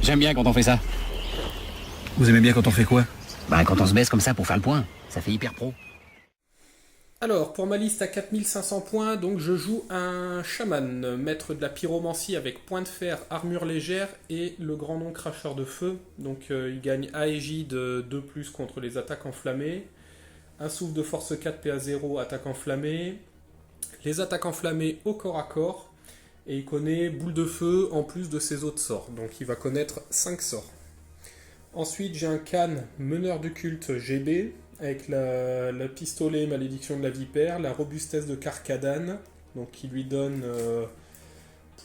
J'aime bien quand on fait ça. Vous aimez bien quand on fait quoi? Bah, quand on se baisse comme ça pour faire le point. Ça fait hyper pro. Alors, pour ma liste à 4500 points, donc je joue un chaman, maître de la pyromancie avec point de fer, armure légère et le grand nom cracheur de feu. Donc il gagne AEJ de 2+, contre les attaques enflammées. Un souffle de force 4 PA0, attaque enflammée. Les attaques enflammées au corps à corps. Et il connaît boule de feu en plus de ses autres sorts. Donc il va connaître 5 sorts. Ensuite, j'ai un Khan, meneur du culte GB, avec la pistolet malédiction de la vipère, la robustesse de Karkadan, donc qui lui donne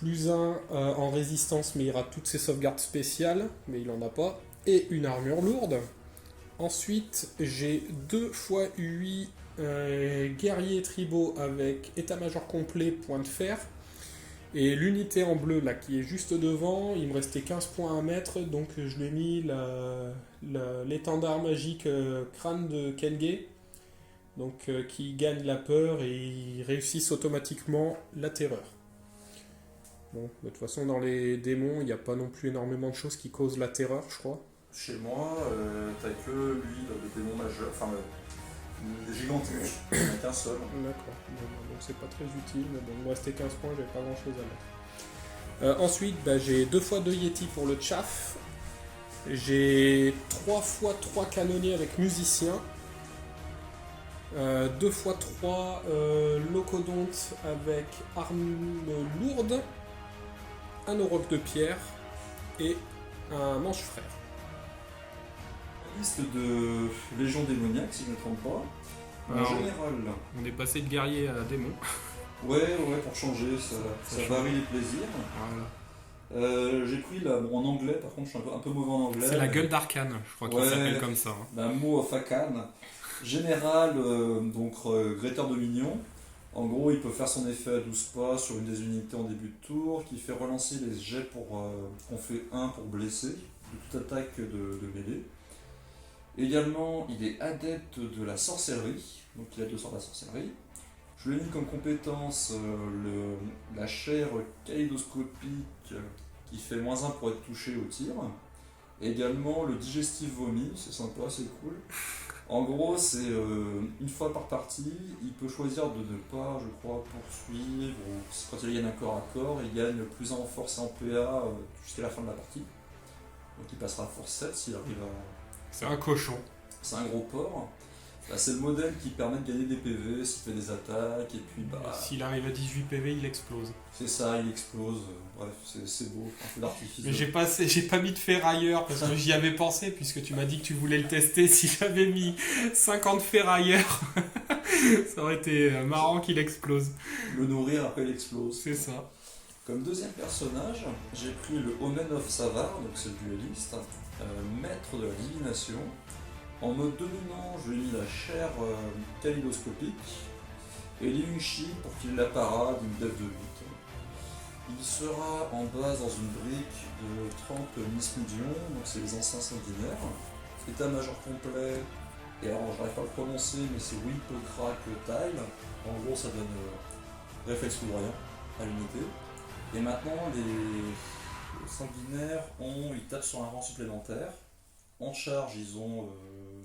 +1 en résistance, mais il aura toutes ses sauvegardes spéciales, mais il n'en a pas, et une armure lourde. Ensuite, j'ai 2 x 8 guerriers tribaux avec état-major complet, point de fer. Et l'unité en bleu là qui est juste devant, il me restait 15 points à mettre, donc je lui ai mis l'étendard magique crâne de Kenge, donc qui gagne la peur et ils réussissent automatiquement la terreur. Bon, de toute façon dans les démons, il n'y a pas non plus énormément de choses qui causent la terreur, je crois. Chez moi, t'as que lui, le démon majeur, enfin le gigantique, il n'y en a qu'un seul. D'accord, donc c'est pas très utile, mais bon, il me restait 15 points, j'avais pas grand chose à mettre. Ensuite, j'ai 2 x 2 Yeti pour le chaff. J'ai 3 x 3 canonniers avec musiciens. 2 x 3 locodontes avec arme lourde. Un auroch de pierre et un manche-frère. Liste de légion démoniaque, si je ne me trompe pas. En Alors, général. On est passé de guerrier à démon. Ouais, pour changer, ça varie les plaisirs. Voilà. J'ai pris en anglais, par contre je suis un peu mauvais en anglais. C'est la gueule d'Arcane, je crois qu'il s'appelle comme ça. Hein. La Mo of Akan. Général, Greater Dominion. En gros, il peut faire son effet à 12 pas sur une des unités en début de tour, qui fait relancer les jets qu'on fait 1 pour blesser, de toute attaque de mêlée. Également, il est adepte de la sorcellerie, donc il a 2 sorts de la sorcellerie. Je lui ai mis comme compétence la chair kaléidoscopique qui fait -1 pour être touché au tir. Également le digestif vomi, c'est sympa, c'est cool. En gros, c'est une fois par partie, il peut choisir de ne pas, je crois, poursuivre, ou quand il gagne un corps à corps, il gagne +1 en force et en PA jusqu'à la fin de la partie. Donc il passera à force 7 s'il arrive à... C'est un cochon. C'est un gros porc. C'est le modèle qui permet de gagner des PV s'il fait des attaques, et puis S'il arrive à 18 PV, il explose. C'est ça, il explose. Bref, c'est beau, un peu d'artifice. Mais j'ai pas mis de ferrailleur parce que j'y avais pensé, puisque tu m'as dit que tu voulais le tester. Si j'avais mis 50 ferrailleurs, ça aurait été marrant qu'il explose. Le nourrir, après il explose. C'est ça. Comme deuxième personnage, j'ai pris le Omen of Savar, donc c'est le dueliste, maître de la divination. En mode dominant, je lui ai mis la chair kaléidoscopique et l'Inushi pour qu'il l'apparat d'une def de 8. Il sera en base dans une brique de 30 Nismudion, donc c'est les anciens sanguinaires. État-major complet, et alors j'arrive pas à le prononcer, mais c'est Whip Crack Tile. En gros, ça donne réflexe foudroyant à l'unité. Et maintenant, les sanguinaires ils tapent sur un rang supplémentaire. En charge, ils ont,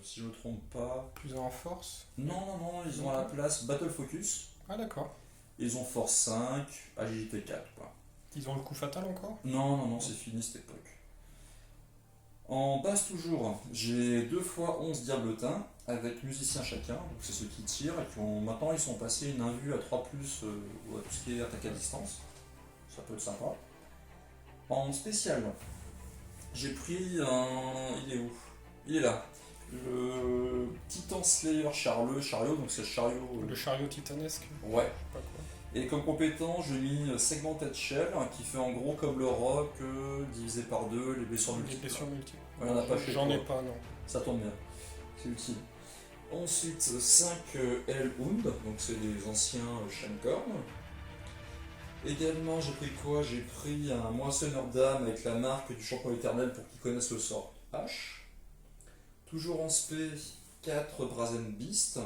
si je ne me trompe pas... Plus en force. Non, ils ont à la place Battle Focus. Ah d'accord. Ils ont force 5, agilité 4. Quoi. Ils ont le coup fatal encore? Non, c'est fini cette époque. En base toujours, j'ai 2 x 11 diabletins avec musiciens chacun, donc c'est ceux qui tirent et qui ont maintenant ils sont passés une invue à 3+, à tout ce qui est attaque à distance. Ça peut être sympa. En spécial, j'ai pris un... Il est où? Il est là. Le Titan Slayer chariot, donc c'est le chariot... Le chariot titanesque? Ouais. Je sais pas quoi. Et comme compétence, j'ai mis Segmented Shell, qui fait en gros comme le roc, divisé par 2, les blessures multiples. Les blessures multiples. Ouais, on a pas chez J'en ai toi. pas, non. Ça tombe bien, c'est utile. Ensuite, 5 Hellhound, donc c'est les anciens Shankorn. Également, j'ai pris quoi? J'ai pris un moissonneur d'âme avec la marque du champion éternel pour qu'ils connaissent le sort H. Toujours en spé, 4 Brazen Beast,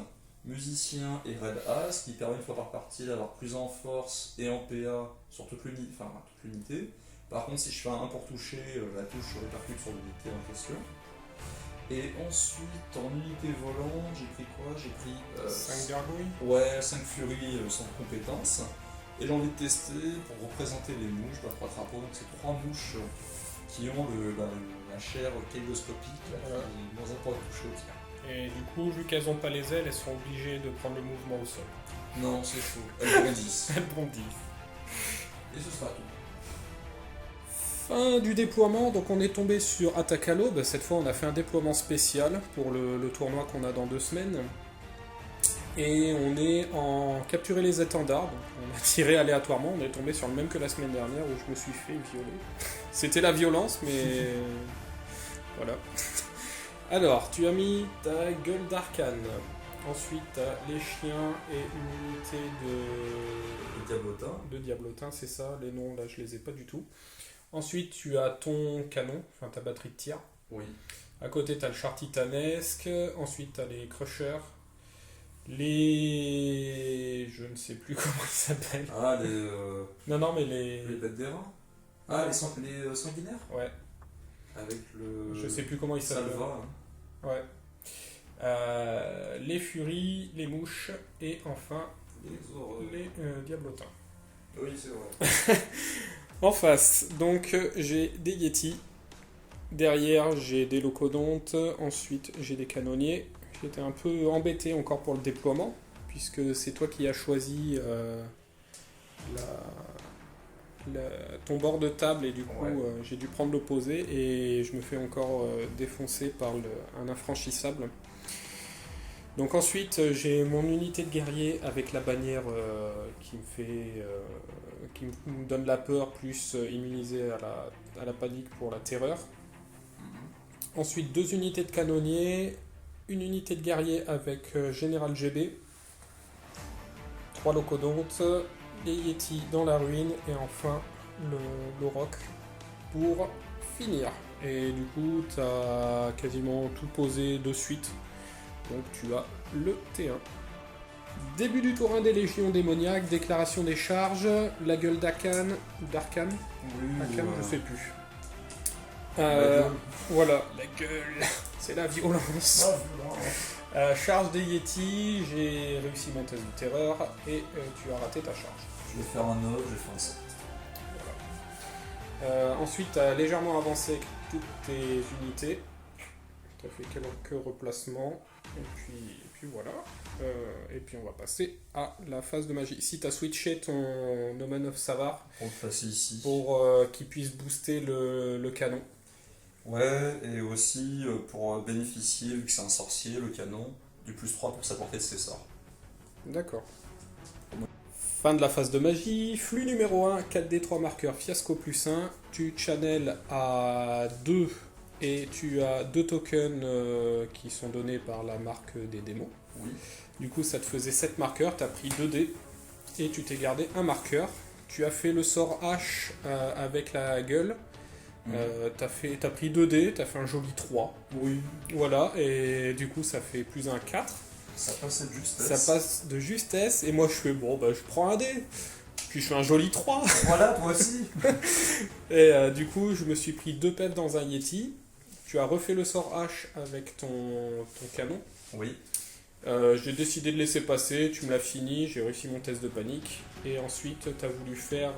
musicien et Red As, qui permet une fois par partie d'avoir plus en force et en PA sur toute l'unité, Par contre, si je fais un 1 pour toucher, la touche répercute sur l'unité en question. Et ensuite, en unité volante, j'ai pris quoi? J'ai pris 5 gargouilles. ouais, 5 furies sans compétence. Et j'ai envie de tester pour représenter les mouches, 3 trapeaux. Donc c'est 3 mouches qui ont la chair kaléidoscopique, là, Voilà. qui est moins un pour toucher au tir. Et du coup, vu qu'elles n'ont pas les ailes, elles sont obligées de prendre le mouvement au sol. Non, c'est faux. Elles bondissent. Elles bondissent. Et ce sera tout. Fin du déploiement, donc on est tombé sur Attaque à l'aube. Cette fois, on a fait un déploiement spécial pour le tournoi qu'on a dans 2 semaines. Et on est en capturer les étendards. Donc on a tiré aléatoirement. On est tombé sur le même que la semaine dernière où je me suis fait violer. C'était la violence, mais voilà. Alors, tu as mis ta gueule d'arcane. Ensuite, tu as les chiens et une unité Le diablotin. de diablotin, c'est ça. Les noms, là, je les ai pas du tout. Ensuite, tu as ton canon, enfin ta batterie de tir. Oui. À côté, tu as le char titanesque. Ensuite, tu as les crushers. Les... Je ne sais plus comment ils s'appellent. Ah, Non, mais les bêtes d'airain. Ah, les sanguinaires. Ouais, Avec le... je sais plus comment ils s'appellent. Salva. Ouais. Les furies, les mouches et enfin les diablotins. Oui, c'est vrai. En face, donc j'ai des Yétis. Derrière, j'ai des locodontes. Ensuite, j'ai des canonniers. J'étais un peu embêté encore pour le déploiement, puisque c'est toi qui as choisi ton bord de table, et du coup, Ouais. j'ai dû prendre l'opposé, et je me fais encore défoncer par un infranchissable. Donc ensuite, j'ai mon unité de guerrier avec la bannière qui me donne la peur, plus immunisé à la panique pour la terreur. Ensuite, 2 unités de canonniers, une unité de guerrier avec Général GB, 3 locodontes, les Yétis dans la ruine, et enfin le roc pour finir. Et du coup, tu as quasiment tout posé de suite. Donc tu as le T1. Début du tour 1 des légions démoniaques, déclaration des charges, la gueule d'Arcane, Oui, Arcane, je sais plus. La gueule. Voilà, la gueule, c'est la violence. Charge des Yétis, j'ai réussi mon test de terreur, et tu as raté ta charge. Je vais faire un 9, je vais faire un 7. Ensuite, tu as légèrement avancé avec toutes tes unités. Tu as fait quelques replacements. Et puis voilà. Et puis on va passer à la phase de magie. Si tu as switché ton Omen of Savar On va le passer ici. pour qu'il puisse booster le canon. Ouais, et aussi pour bénéficier, vu que c'est un sorcier, le canon, du plus 3 pour sa portée de ses sorts. D'accord. Fin de la phase de magie. Flux numéro 1, 4D3 marqueurs, fiasco plus 1. Tu channels à 2 et tu as 2 tokens qui sont donnés par la marque des démons. Oui. Du coup, ça te faisait 7 marqueurs, tu as pris 2 dés et tu t'es gardé un marqueur. Tu as fait le sort H avec la gueule. T'as pris 2 dés, t'as fait un joli 3. Oui. Voilà, et du coup, ça fait plus un 4. Ça passe de justesse. Ça passe de justesse, et moi je fais bon, bah je prends un dé. Puis je fais un joli 3. Voilà, toi aussi. Et du coup, je me suis pris 2 pètes dans un Yeti. Tu as refait le sort H avec ton canon. Oui. J'ai décidé de laisser passer, tu me l'as fini, j'ai réussi mon test de panique. Et ensuite, tu as voulu faire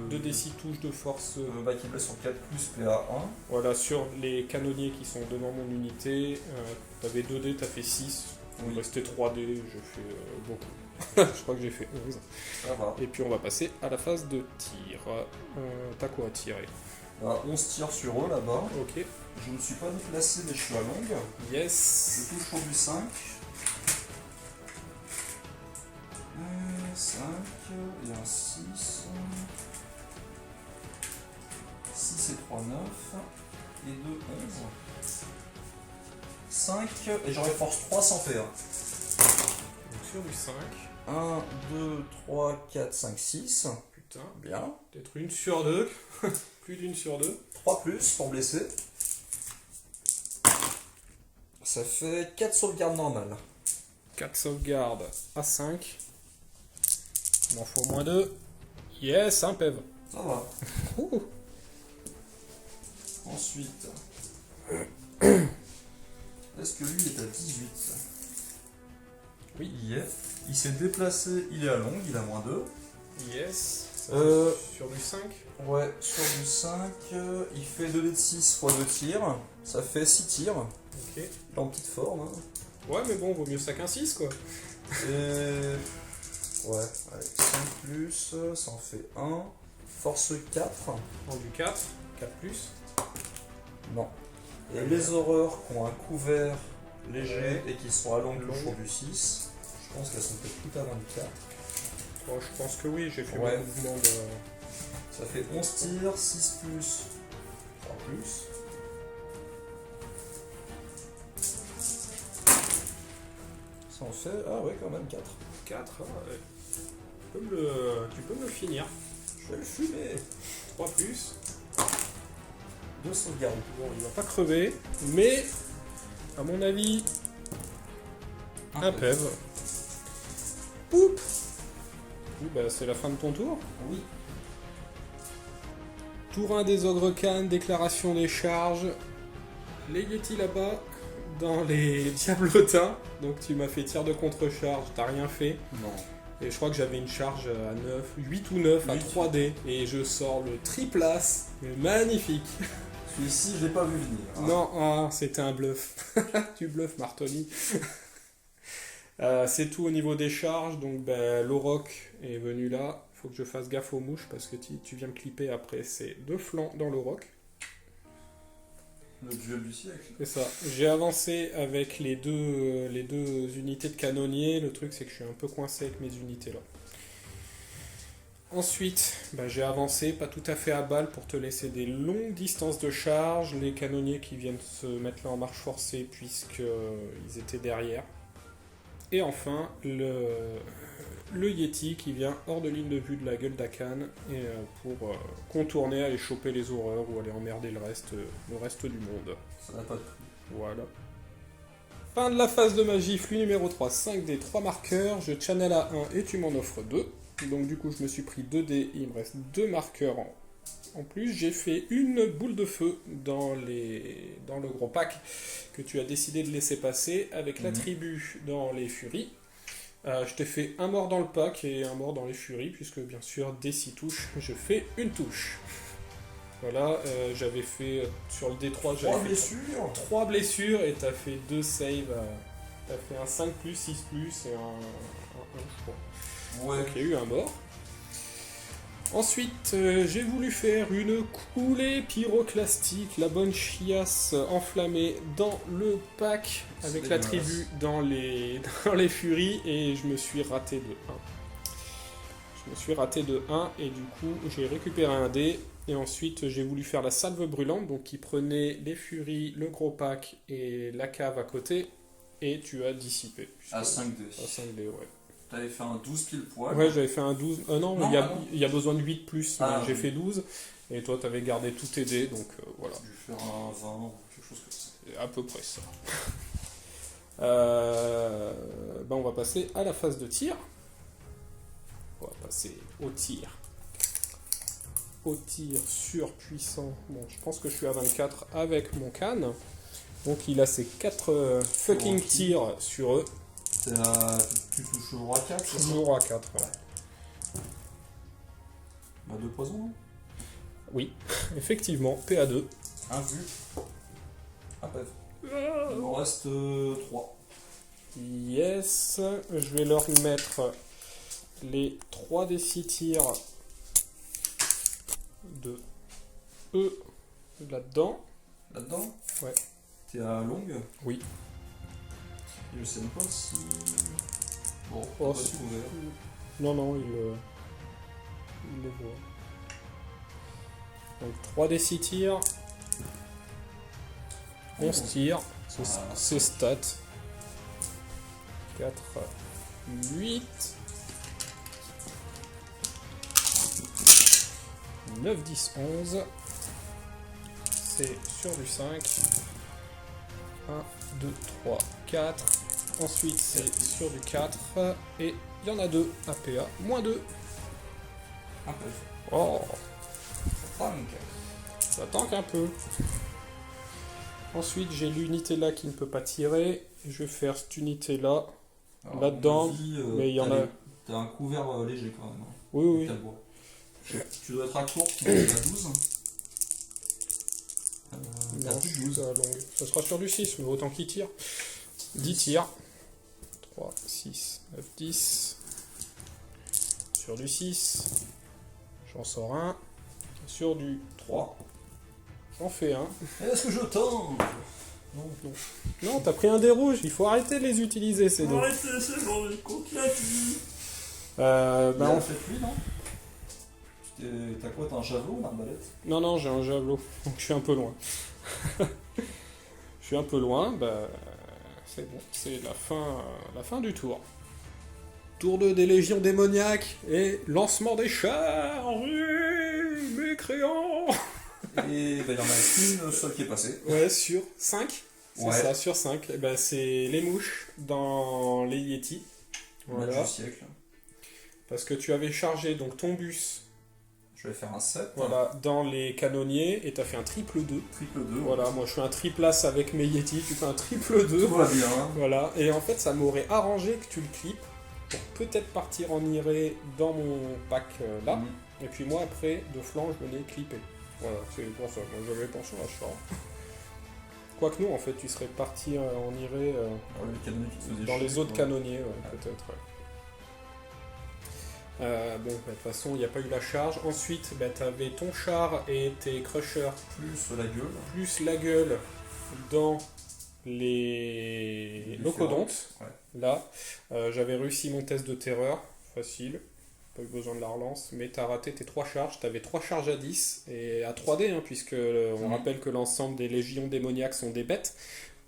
2d6 touches de force. Qui blesse sur 4 plus PA1. Voilà, sur les canonniers qui sont devant mon unité. Tu avais 2 dés, tu as fait 6. Il me restait 3 dés, j'ai fait beaucoup. Je crois que j'ai fait 11. Ça va. Et puis on va passer à la phase de tir. T'as quoi à tirer? 11 tirs sur eux là-bas. Ok. Je ne suis pas déplacé, mais je suis à longue. Yes. Je touche pour du 5. 5 et un 6. 6 et 3, 9. Et 2, 11. 5 et j'aurai force 3 sans PA. Donc sur du 5. 1, 2, 3, 4, 5, 6. Putain. Bien. Peut-être une sur 2. Plus d'une sur 2. 3 plus pour blesser. Ça fait 4 sauvegardes normales. 4 sauvegardes à 5. Il m'en faut moins 2. Yes, un PEV. Ça va. Ouh. Ensuite, est-ce que lui est à 18? Oui. Il y est. Il s'est déplacé, il est à longue, il a -2. Yes. Sur du 5. Ouais, sur du 5, il fait 2 d de 6 fois 2 tirs, ça fait 6 tirs. Ok. Il est en petite forme. Hein. Ouais, mais bon, vaut mieux ça qu'un 6, quoi. Et... ouais, avec 5 plus, ça en fait 1. Force 4. En du 4. 4 plus. Non. Et les horreurs qui ont un couvert léger et qui sont à longue touchent du 6. Je pense qu'elles sont peut-être toutes à 24. Bon, je pense que oui, j'ai fait Ouais. mon mouvement de... Ça fait 11 tirs, 6 plus, 3 plus. Ça en fait, ah ouais, quand même 4. 4, ouais. Tu peux me le finir. Je vais le fumer. 3 plus. 2 sauvegardes. Bon, il va pas crever, mais à mon avis, un PEV. Poup. Bah, c'est la fin de ton tour. Oui. Tour 1 des ogres cannes, déclaration des charges. Les Yeti là-bas, dans les diablotins. Donc tu m'as fait tir de contre-charge, t'as rien fait. Non. Et je crois que j'avais une charge à 9, 8 ou 9 à 8. 3D. Et je sors le triplace. Mais magnifique. Celui-ci, je l'ai pas vu venir. Hein. Non, ah, c'était un bluff. Tu bluffes, Martoni. C'est tout au niveau des charges. Donc ben, l'Auroch est venu là. Faut que je fasse gaffe aux mouches parce que tu viens me clipper après. C'est 2 flancs dans l'Auroch. Le duel du siècle. C'est ça. J'ai avancé avec les deux unités de canonnier. Le truc, c'est que je suis un peu coincé avec mes unités là. Ensuite, j'ai avancé, pas tout à fait à balle pour te laisser des longues distances de charge. Les canonniers qui viennent se mettre là en marche forcée puisqu'ils étaient derrière. Et enfin, le Yeti qui vient hors de ligne de vue de la gueule d'Akan et pour contourner, aller choper les horreurs ou aller emmerder le reste du monde. Ça n'a pas de prix. Voilà. Fin de la phase de magie, flux numéro 3, 5 des 3 marqueurs, je channel à 1 et tu m'en offres 2. Donc du coup je me suis pris 2 dés, il me reste 2 marqueurs en plus. J'ai fait une boule de feu dans le gros pack que tu as décidé de laisser passer avec l'attribut dans les furies. Je t'ai fait un mort dans le pack et un mort dans les furies, puisque bien sûr, dès 6 touches, je fais une touche. Voilà, j'avais fait sur le D3, j'avais fait 3 blessures et t'as fait 2 saves. T'as fait un 5+, 6+, et un 1, je crois. Ouais. Donc il y a eu un mort. Ensuite, j'ai voulu faire une coulée pyroclastique, la bonne chiasse enflammée dans le pack avec l'attribut dans les furies et je me suis raté de 1. Je me suis raté de 1 et du coup j'ai récupéré un dé et ensuite j'ai voulu faire la salve brûlante donc qui prenait les furies, le gros pack et la cave à côté et tu as dissipé. À 5 dés. À 5 dés, ouais. T'avais fait un 12 pile poil. Ouais, j'avais fait un 12. Non, Non, il y a besoin de 8 plus. J'ai oui. fait 12. Et toi, t'avais gardé tous tes dés, donc voilà. J'ai dû faire un 20 ou quelque chose comme ça. C'est à peu près ça. On va passer à la phase de tir. On va passer au tir. Au tir surpuissant. Bon, je pense que je suis à 24 avec mon canne. Donc il a ses 4 fucking tirs sur eux. Tu touches au roi 4, c'est ça? Toujours à 4, ouais. Bah 2 poisons, hein. Oui, effectivement, PA2. Un vu. Un PEV. Il m'en reste 3. Yes, je vais leur mettre les 3 des 6 tirs de eux là-dedans. Là-dedans? Ouais. T'es à longue? Oui. Je sais même pas si... Bon, Oh, pas si. ouvert. Non, il le voit. Donc 3 des 6 tirs. 11 tirs. C'est stats. 4, 8, 9, 10, 11. C'est sur du 5. 1, 2, 3, 4. Ensuite, c'est sur du 4. Et il y en a 2. APA, moins 2. Un PEV. Oh, Ça tank un peu. Ensuite, j'ai l'unité là qui ne peut pas tirer. Je vais faire cette unité là. Alors, Là-dedans, mais il y en a... T'as un couvert léger quand même. Hein. Oui, T'as oui. le bois. Tu dois être à court, tu es à 12. T'as Non, plus je 12. suis à longue. Ça sera sur du 6, mais autant qu'il tire. 10 tirs. 3, 6, 9, 10. Sur du 6. J'en sors un. Sur du 3. J'en fais un. Est-ce que je tente? Non, non. Non, t'as pris un dé rouge. Il faut arrêter de les utiliser, ces dés. Arrêtez, c'est bon, les coquillettes. On fait lui, non? T'as quoi? T'as un javelot ou une arbalète? Non, non, j'ai un javelot, donc je suis un peu loin. Je suis un peu loin, c'est bon, c'est la fin du tour. Tour 2 des légions démoniaques et lancement des chars. Oui, mécréants. Et il y en a une seule qui est passée. Ouais, sur 5. C'est Ouais. ça, sur 5. C'est les mouches dans les Yeti. Match Voilà. du siècle. Parce que tu avais chargé donc ton bus, Je vais faire un 7. voilà, dans les canonniers et t'as fait un triple 2. Triple 2. Voilà, moi je fais un triple as avec mes Yeti, tu fais un triple 2. Tout va bien. Hein. Voilà, et en fait ça m'aurait arrangé que tu le clips pour peut-être partir en iré dans mon pack là. Mhm. Et puis moi après, de flanc, je venais clipper. Voilà, c'est pour ça. Moi j'avais pensé à ça. Quoique non, en fait, tu serais parti en iré Les canonniers qui te faisaient dans chier, les autres quoi. canonniers, peut-être. Ouais. De toute façon, il n'y a pas eu la charge. Ensuite, tu avais ton char et tes crushers Plus la gueule. plus la gueule dans les Différentes. locodontes. Ouais. Là, j'avais réussi mon test de terreur, facile, pas eu besoin de la relance, mais t'as raté tes 3 charges, t'avais 3 charges à 10, et à 3D, hein, puisque on rappelle que l'ensemble des légions démoniaques sont des bêtes,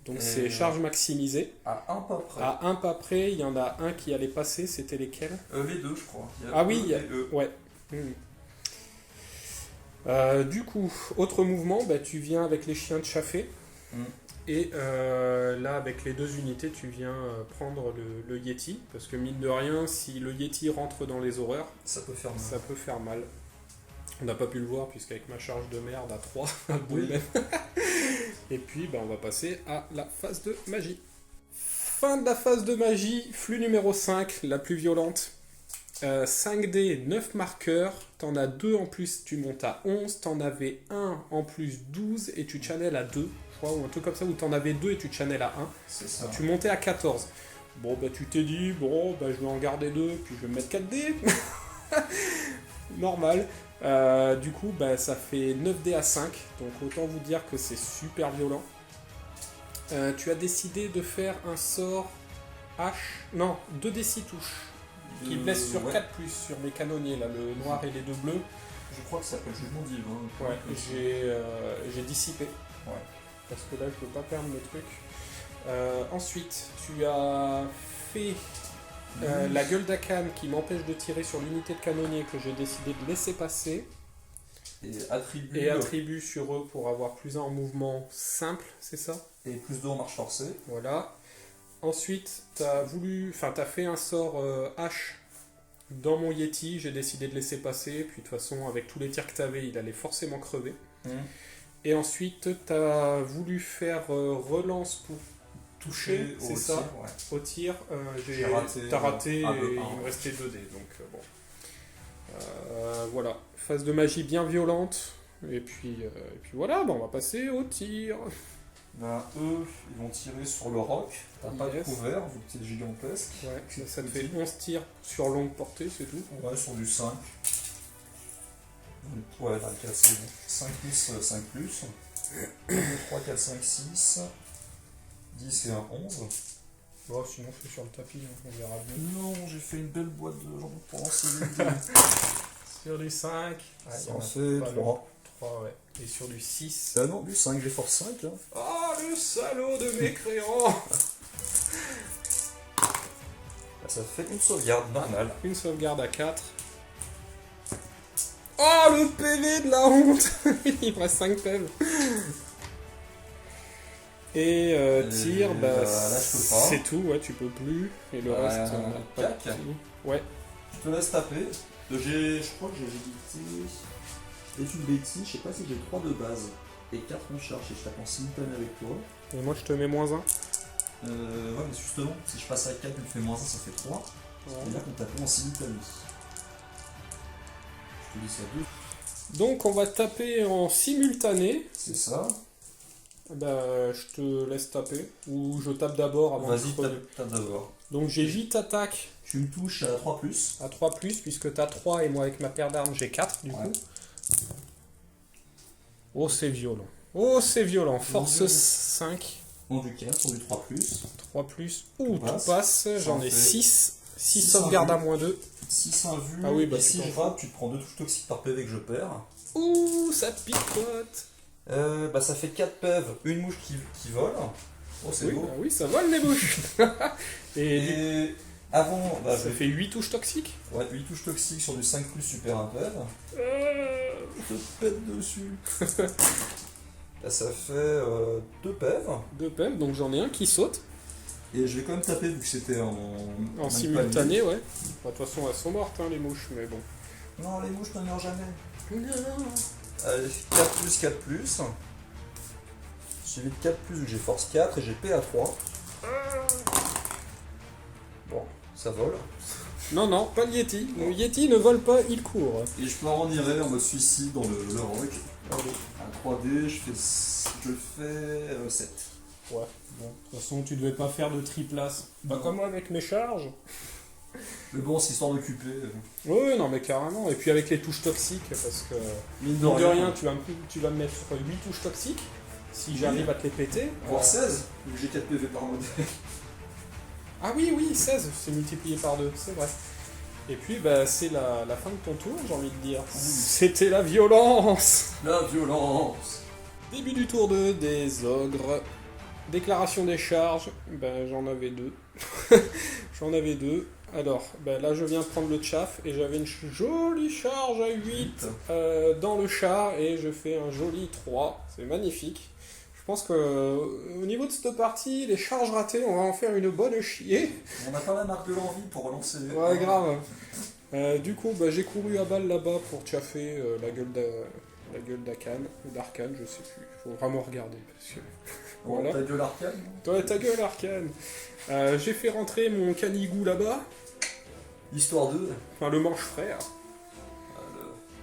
donc c'est charge maximisée. À un pas près. À un pas près, il y en a un qui allait passer, c'était lesquels? Les deux, je crois. Il y a Ah oui, E il y a- et E. Ouais. Du coup, autre mouvement, tu viens avec les chiens de chaffé. Mm. Et là, avec les 2 unités, tu viens prendre le Yeti. Parce que mine de rien, si le Yeti rentre dans les horreurs, Ça peut faire mal. ça peut faire mal. On n'a pas pu le voir, puisqu'avec ma charge de merde à 3, à 2 Oui. même. Et puis, on va passer à la phase de magie. Fin de la phase de magie, flux numéro 5, la plus violente. 5D, 9 marqueurs, t'en as 2 en plus, tu montes à 11, t'en avais 1 en plus 12 et tu channel à 2, je crois, ou un truc comme ça, où t'en avais 2 et tu channel à 1. C'est ça. Tu montais à 14. Bon, tu t'es dit, je vais en garder 2, puis je vais me mettre 4D. Normal. Du coup, ça fait 9D à 5, donc autant vous dire que c'est super violent. Tu as décidé de faire un sort H, non, 2D6 touches. Qui blesse sur 4+, sur mes canonniers, là, le noir et les 2 bleus. Je crois que ça s'appelle Jugement Divin. Ouais, j'ai dissipé. Ouais. Parce que là, je peux pas perdre mes trucs. Ensuite, tu as fait la gueule d'Akan qui m'empêche de tirer sur l'unité de canonnier que j'ai décidé de laisser passer. Et attribut sur eux pour avoir plus 1 en mouvement simple, c'est ça? Et plus 2 en marche forcée. Voilà. Ensuite, t'as fait un sort H dans mon Yeti, j'ai décidé de laisser passer, puis de toute façon, avec tous les tirs que t'avais, il allait forcément crever. Et ensuite, t'as voulu faire relance pour toucher, c'est ça, tir, ouais. au tir. J'ai raté. T'as raté et un, il me restait 2 dés, donc bon. Voilà, phase de magie bien violente, et puis voilà, on va passer au tir. Eux, ils vont tirer sur le roc. T'as pas de Yes. couvert, vu que t'es gigantesque. Ouais, ça te fait 11 tirs sur longue portée, c'est tout. Ouais, sur du 5. Ouais, dans le 4, c'est bon. 5 plus, 5 plus. 1, 2, 3, 4, 5, 6. 10 et un 11. Bon, sinon, c'est sur le tapis, on verra bien. Non, j'ai fait une belle boîte de jambes pour lancer les dés. Sur du 5, Ça en fait 3. 3, ouais. Et sur du 6. Ah non, du 5, j'ai force 5. Hein. Oh, le salaud de mécréant. Ça fait une sauvegarde normale. Une sauvegarde à 4. Oh, le PV de la honte. Il me reste 5 PV. Et tir, là, je peux pas. c'est tout, ouais, tu peux plus. Et le reste, pas de cac. petit. Ouais. Je te laisse taper. Je crois que j'ai évité. est une bêtise, je sais pas si j'ai 3 de base et 4 en charge et je tape en simultané avec toi. Et moi je te mets -1. Ouais, mais justement, si je passe à 4 et que je fais -1, ça fait 3. C'est-à-dire qu'on tape en simultané. Je te dis ça 2. Donc on va taper en simultané. C'est ça. Bah, je te laisse taper. Ou je tape d'abord avant Vas-y, de tape d'abord. Donc j'ai vite attaque Tu me touches à 3+. à 3+, puisque t'as 3 et moi avec ma paire d'armes j'ai 4 du Ouais. coup. Oh c'est violent. Oh c'est violent. Force violent. 5. On du 4, on du 3+. 3+. Ouh, tout passe. passe. J'en Ça ai fait 6. 6 6 sauvegardes à en -2. 600 vues. Ah oui, bah, et si c'est je ton rate, tu te prends 2 touches toxiques par PV que je perds. Ouh, ça picote. Bah ça fait 4 PV, une mouche qui vole. Oh, c'est Oui, beau. bah oui, ça vole les bouches. et du Et avant, bah, ça fait 8 touches toxiques. ouais, 8 touches toxiques sur du 5+ super impève. Je te pète dessus. Là, ça fait 2 PV. 2 PEM, donc j'en ai un qui saute. Et je vais quand même taper vu que c'était en Simultané, ouais. Bah, de toute façon, elles sont mortes, hein, les mouches, mais bon. Non, les mouches ne meurent jamais. Non. Allez, 4+, 4+. Suivi de 4+, vu que j'ai force 4 et j'ai PA 3. Bon, ça vole. Non, non, pas le Yeti. Le Yeti ne vole pas, il court. Et je peux en irer en mode suicide dans le rock. Allez. À 3D, je fais 7. Ouais. Bon, de toute façon, tu devais pas faire de triplace. Bah, Non. comme moi avec mes charges. Mais bon, c'est histoire d'occuper. Ouais, non, mais carrément. Et puis avec les touches toxiques, parce que. Mine De rien, tu vas me mettre 8 touches toxiques. Si Oui. j'arrive à te les péter. Voire 16, vu que j'ai 4 PV par modèle. Ah oui, oui, 16, c'est multiplié par 2, c'est vrai. Et puis, bah, c'est la fin de ton tour, j'ai envie de dire. C'était la violence. La violence. Début du tour 2 des ogres. Déclaration des charges, ben j'en avais 2. J'en avais 2. Alors, ben là je viens de prendre le chaff et j'avais une jolie charge à 8 dans le char et je fais un joli 3. C'est magnifique. Je pense que au niveau de cette partie, les charges ratées, on va en faire une bonne chier. On a pas la marque de l'envie pour relancer. Ouais, grave. Du coup, bah, j'ai couru à balle là-bas pour chaffer la gueule d'Arcane, je sais plus. Faut vraiment regarder parce que. Bon, Voilà. ta gueule arcane. Toi, ta gueule, Arcane. J'ai fait rentrer mon canigou là-bas, Histoire 2. enfin le manche frère,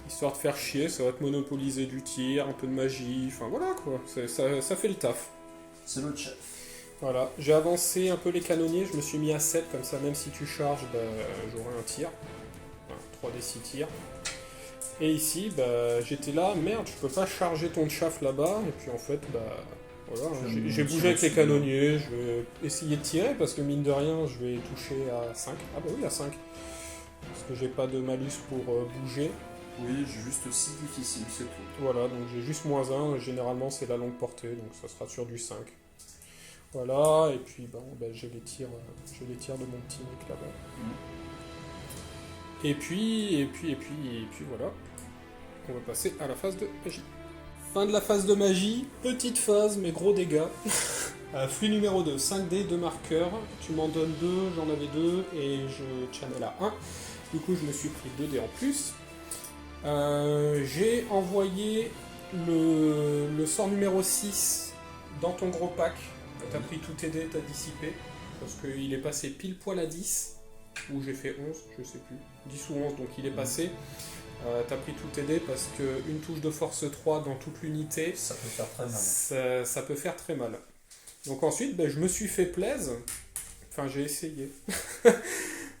histoire de faire chier, ça va te monopoliser du tir, un peu de magie, enfin voilà quoi, ça fait le taf. C'est le chef. Voilà, j'ai avancé un peu les canonniers, je me suis mis à 7, comme ça même si tu charges, bah, j'aurai un tir. Enfin, 3d6 tirs. Et ici, bah, j'étais là, merde, je peux pas charger ton chaff là-bas, et puis en fait, bah... Voilà, hein, j'ai bougé avec les canonniers, je vais essayer de tirer parce que mine de rien je vais toucher à 5. Ah bah oui à 5. Parce que j'ai pas de malus pour bouger. Oui, j'ai juste 6 difficile, c'est tout. Voilà, donc j'ai juste -1, généralement c'est la longue portée, donc ça sera sur du 5. Voilà, et puis bon, bah, j'ai les tirs de mon petit mec là-bas. Et puis voilà. On va passer à la phase de magie. Fin de la phase de magie, petite phase mais gros dégâts. Flux numéro 2, 5D, 2 marqueurs, tu m'en donnes 2, j'en avais 2 et je channel à 1. Du coup je me suis pris 2D en plus. J'ai envoyé le sort numéro 6 dans ton gros pack. T'as pris tout tes dés, t'as dissipé. Parce qu'il est passé pile poil à 10. Ou j'ai fait 11, je sais plus. 10 ou 11, donc il est passé. T'as pris tout tes dés parce qu'une touche de force 3 dans toute l'unité, Ça peut faire très mal. ça peut faire très mal. Donc ensuite, ben, je me suis fait plaisir. Enfin, j'ai essayé.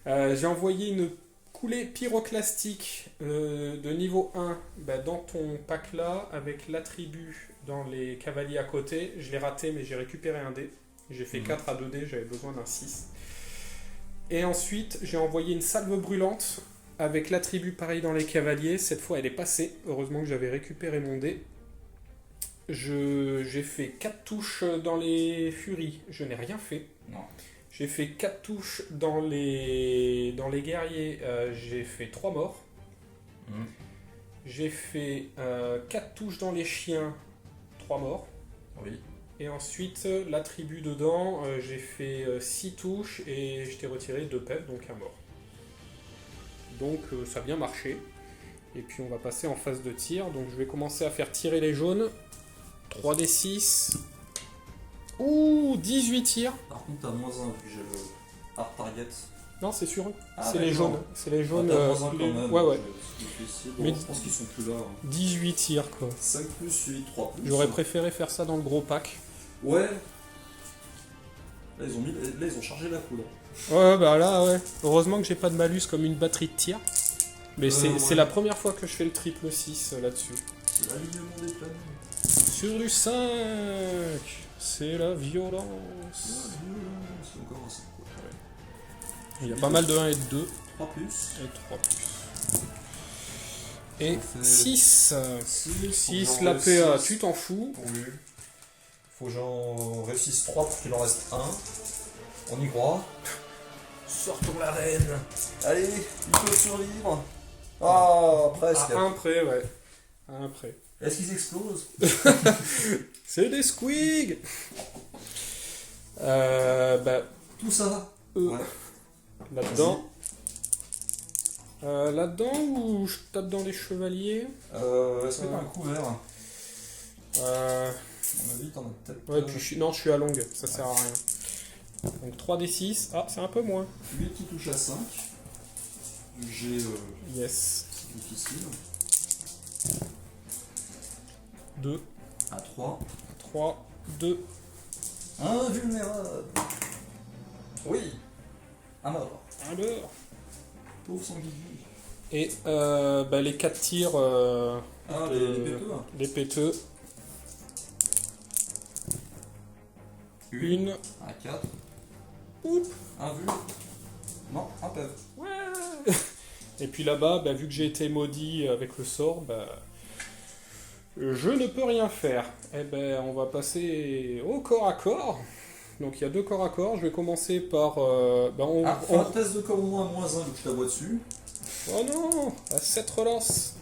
J'ai envoyé une coulée pyroclastique de niveau 1 ben, dans ton pack là, avec l'attribut dans les cavaliers à côté. Je l'ai raté, mais j'ai récupéré un dé. J'ai fait 4 à 2 dés, j'avais besoin d'un 6. Et ensuite, j'ai envoyé une salve brûlante avec l'attribut pareil dans les cavaliers. Cette fois, elle est passée. Heureusement que j'avais récupéré mon dé. J'ai fait 4 touches dans les furies. Je n'ai rien fait. Non. J'ai fait 4 touches dans les guerriers. J'ai fait 3 morts. J'ai fait 4 touches dans les chiens. 3 morts. Oui. Et ensuite, l'attribut dedans, j'ai fait 6 touches et je t'ai retiré 2 pèves, donc un mort. Donc ça a bien marché. Et puis on va passer en phase de tir. Donc je vais commencer à faire tirer les jaunes. 3d6. Ouh, 18 tirs. Par contre, t'as moins 1 vu que j'ai le hard target. Non, c'est sûr. Ah, c'est les d'accord. jaunes. C'est les jaunes. T'as moins 1 quand les- même. Ouais, ouais. C'est difficile. Mais- Bon, je pense qu'ils sont plus là. 18 tirs, quoi. 5 plus, suivi 3 plus. J'aurais préféré faire ça dans le gros pack. Ouais. Là, ils ont chargé la poudre. Ouais, bah là, ouais. Heureusement que j'ai pas de malus comme une batterie de tir. Mais c'est ouais. la première fois que je fais le triple 6 là-dessus. C'est l'alignement des planètes. Sur du 5, c'est la violence. C'est encore un 5 quoi. Il y a pas mal de 1 et de 2. 3 plus. Et 3 plus. Et Ça fait 6. 6, 6, la PA, tu t'en fous. Oui. Faut que j'en réussisse 3 pour qu'il en reste 1. On y croit. Sortons la reine. Allez, il peut survivre. Ah, presque. À 1 près, ouais. À 1 près. Est-ce qu'ils explosent? C'est des squigs. Bah, Tout ça. eux, Ouais. là-dedans. Là-dedans ou je tape dans les chevaliers? Est-ce que t'as un couvert? Euh, À mon avis, t'en as peut-être. ouais, puis non, je suis à longue, ça sert à rien. Donc 3d6, ah, c'est un peu moins. 8 qui touche à 5. Vu que j'ai. Yes. C'est difficile. 2, À 3. 3, 2. Invulnérable. Oui. À mort. Un beurre. Pauvre sanguiné. Et bah, les 4 tirs, Ah, les péteux. les péteux. Une. À 4. Oups. Un vu. Non, un PEV. Ouais. Et puis là-bas, bah, vu que j'ai été maudit avec le sort, bah, je ne peux rien faire. Eh ben, on va passer au corps à corps. Donc il y a 2 corps à corps. Je vais commencer par. Bah, Fais un test de corps au moins -1 vu que je t'aboie dessus. Oh non, à 7 relances.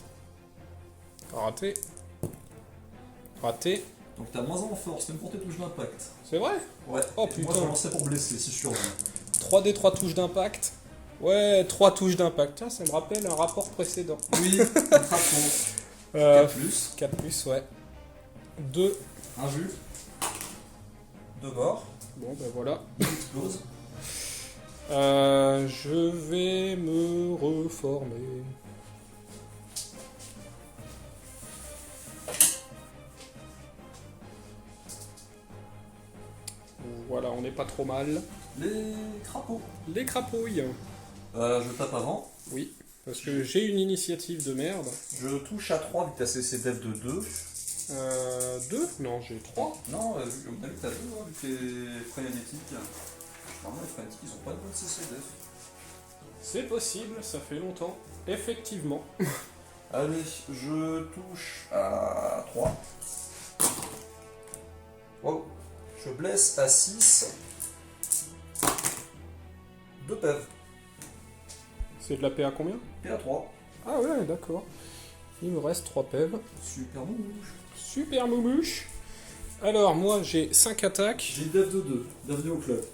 Raté. Raté. Donc t'as -1 en force, même pour tes touches d'impact. C'est vrai? Ouais. Oh, Et moi putain. je lançais pour blesser, c'est sûr. 3D, 3 touches d'impact. Ouais, 3 touches d'impact. Tiens, ça me rappelle un rapport précédent. Oui, attrape-toi. 4 plus. 4 plus, ouais. 2. Un vu. 2 morts. Bon, ben voilà. Il explose. Je vais me reformer. Voilà, on n'est pas trop mal. Les crapauds. Les crapouilles. Je tape avant. Oui, parce que j'ai une initiative de merde. Je touche à 3 vu que t'as CCDF de 2. 2? Non, j'ai 3. Non, vu que t'as 2, vu que t'es frénétique. Normalement, les frénétiques, ils ont pas de bonne CCDF. C'est possible, ça fait longtemps. Effectivement. Allez, je touche à 3. Wow. Je blesse à 6. 2 PEV. C'est de la PA combien? Et à 3. Ah ouais, d'accord. Il me reste 3 PEV. Super mouche. Super moumouche. Alors, moi, j'ai 5 attaques. J'ai DEF de 2. Bienvenue au club.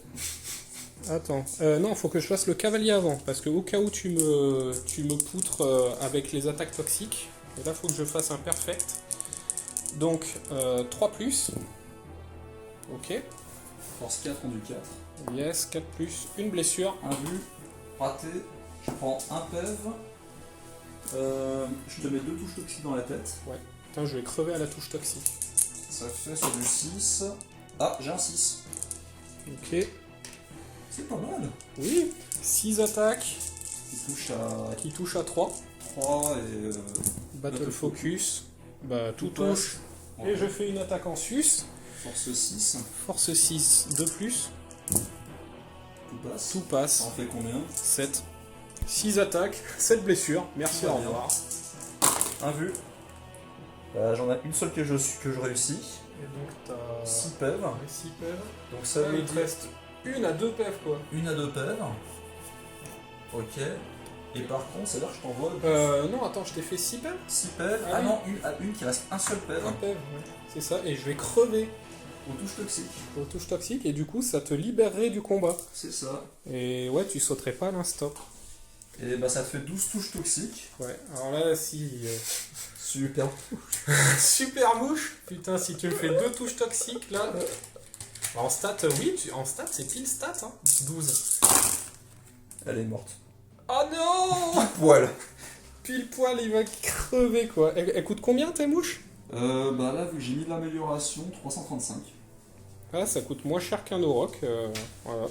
Attends, non, faut que je fasse le cavalier avant, parce que au cas où tu me poutres avec les attaques toxiques, et là, faut que je fasse un perfect. Donc, 3 plus. Ok. Force 4, conduit 4. Yes, 4 plus. Une blessure. Un vu. Raté. Je prends un PEV. Je te mets 2 touches toxiques dans la tête. Putain, je vais crever à la touche toxique. Ça fait sur du 6. Ah, j'ai un 6. Ok. C'est pas mal. Oui. 6 attaques Il touche à qui touchent à 3. 3 et... Battle focus. Bah, tout Tout passe. touche. Et je fais une attaque en sus. Force 6. Force 6, 2 plus. Tout passe. Tout passe. Ça en fait combien? 7. 6 attaques, 7 blessures. Merci, Tout va au bien. revoir. Un vu. J'en ai une seule que je réussis. Et donc t'as 6 PEV. 6 pèves. Donc ça veut il te dire reste une à 2 pèves quoi. 1 à 2 PEV. Ok. Et par contre, c'est là que je t'envoie Non, attends, je t'ai fait 6 pèves. 6 PEV. Ah Ah oui. non, une à une qui reste un seul PEV. Un pève, ouais. C'est ça, et je vais crever Aux touches toxiques. aux touches toxiques, et du coup ça te libérerait du combat. C'est ça. Et ouais, tu sauterais pas à l'instant. Et bah ça te fait 12 touches toxiques. Ouais, alors là, si... Super. Super mouche. Putain, si tu me fais 2 touches toxiques, là... En stat, oui, en stat, c'est pile stat, hein. 12. Elle est morte. Oh non! Poil. Pile poil, il va crever, quoi. Elle coûte combien, tes mouches? Bah là, vu que j'ai mis de l'amélioration, 335. Ah, ça coûte moins cher qu'un Auroch, voilà.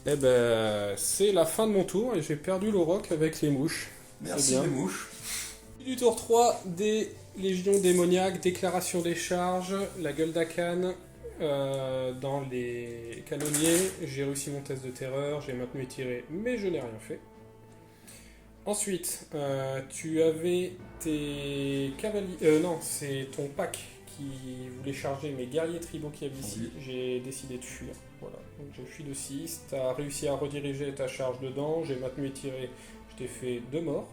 Eh ben, c'est la fin de mon tour et j'ai perdu l'Auroch avec les mouches. Merci bien. les mouches. Du tour 3, des légions démoniaques, déclaration des charges, la gueule d'Akan. Dans les canonniers, j'ai réussi mon test de terreur, j'ai maintenu et tiré, mais je n'ai rien fait. Ensuite, tu avais tes cavaliers... non, c'est ton pack qui voulait charger mes guerriers tribaux qui avaient ici. Oui. J'ai décidé de fuir. Voilà, donc j'ai fui de 6. Tu as réussi à rediriger ta charge dedans, j'ai maintenu et tiré, je t'ai fait 2 morts.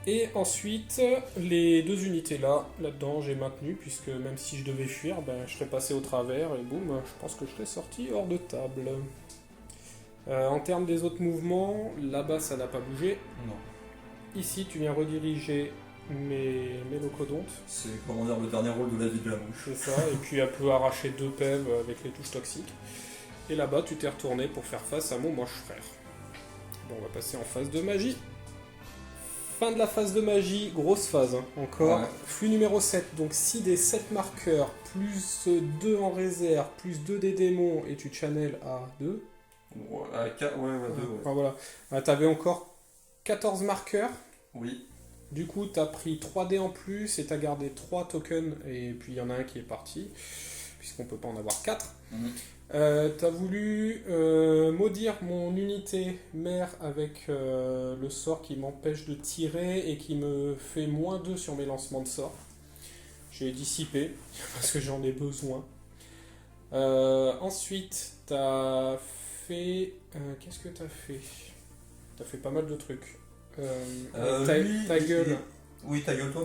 Et ensuite, les 2 unités là-dedans, j'ai maintenu, puisque même si je devais fuir, ben, je serais passé au travers, et boum, je pense que je serais sorti hors de table. En termes des autres mouvements, là-bas, ça n'a pas bougé. Non. Ici, tu viens rediriger mes locodontes, C'est comment dire le dernier rôle de la vie de la mouche. c'est ça, et puis elle peut arracher 2 pèves avec les touches toxiques. Et là-bas, tu t'es retourné pour faire face à mon moche frère. Bon, on va passer en phase de magie. Fin de la phase de magie, grosse phase, hein, encore. Ouais. Flux numéro 7, donc si des 7 marqueurs, plus 2 en réserve, plus 2 des démons, et tu channels à 2. Ouais, à 4, ouais, 2, ouais. Enfin voilà. T'avais encore 14 marqueurs. Oui. Du coup, t'as pris 3 dés en plus et t'as gardé 3 tokens, et puis il y en a un qui est parti, puisqu'on peut pas en avoir 4. T'as voulu maudire mon unité mère avec le sort qui m'empêche de tirer et qui me fait -2 sur mes lancements de sorts. J'ai dissipé, parce que j'en ai besoin. Ensuite, t'as fait... qu'est-ce que t'as fait? T'as fait pas mal de trucs. Ta gueule. Oui, ta gueule toi.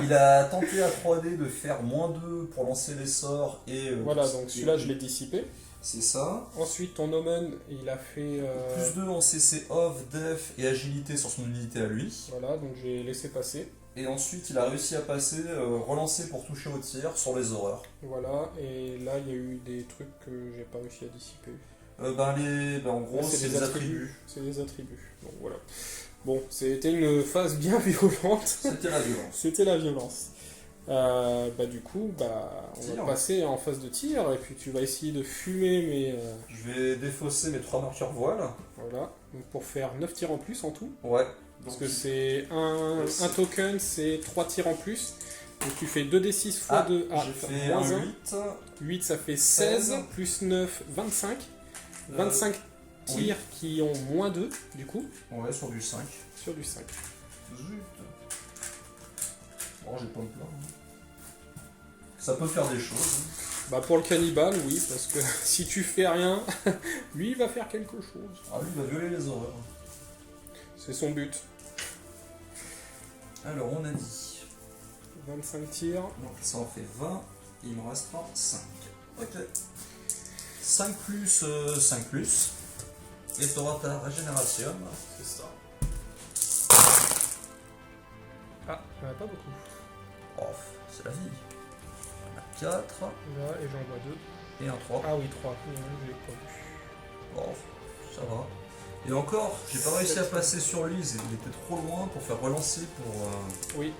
Il a tenté à 3D de faire -2 pour lancer les sorts et... Voilà, donc celui-là je l'ai dissipé. C'est ça. Ensuite, ton Omen, il a fait... Plus 2 en CC off, def et agilité sur son unité à lui. Voilà, donc j'ai laissé passer. Et ensuite, il a réussi à passer, relancer pour toucher au tir sur les horreurs. Voilà, et là il y a eu des trucs que j'ai pas réussi à dissiper. En gros, Là, c'est des attributs. C'est des attributs, donc voilà. Bon, c'était une phase bien violente. C'était la violence. C'était la violence. Du coup, on va passer en phase de tir, et puis tu vas essayer de fumer mes... Je vais défausser mes 3 marqueurs voiles. Voilà, donc pour faire 9 tirs en plus en tout. Ouais. Parce que c'est un token, c'est 3 tirs en plus. Donc tu fais 2d6 x 2. J'ai fait un 8. 8, ça fait 16, plus 9, 25. 25 tirs qui ont -2, du coup. Ouais, sur du 5. Sur du 5. Zut. Bon, j'ai pas de plan. Ça peut faire des choses. Pour le cannibale, oui, parce que si tu fais rien, lui il va faire quelque chose. Ah, lui, il va violer les horreurs. C'est son but. Alors, on a dit 25 tirs. Donc ça en fait 20, et il me restera 5. Ok. 5 plus, 5 plus. Et tu auras ta régénération. C'est ça. Ah, il n'y en a pas beaucoup. Oh, c'est la vie. On a 4 Là, et j'en vois 2. et un 3. Ah oui, 3. Il y en a un, je l'ai pas vu. Oh, ça va. Et encore, j'ai pas réussi à passer sur lui, il était trop loin pour faire relancer pour... Oui,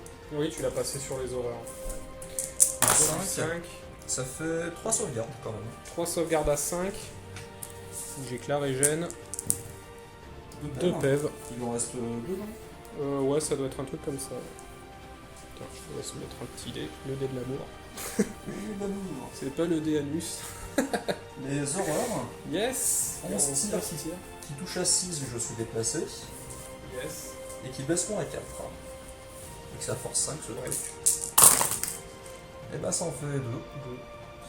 tu l'as passé sur les horreurs. 5. Ça fait 3 sauvegardes quand même. 3 sauvegardes à 5. J'ai que la régène. 2 pèves. Il en reste 2, non? Ouais, ça doit être un truc comme ça. Attends, je te laisse mettre un petit dé. Le dé de l'amour. C'est pas le dé anus. Les horreurs. Yes. 11 tirs qui touchent à 6 vu que je suis déplacé. Yes. Et qui baisseront à 4. Donc ça force 5 ce truc. Et bah ça en fait 2.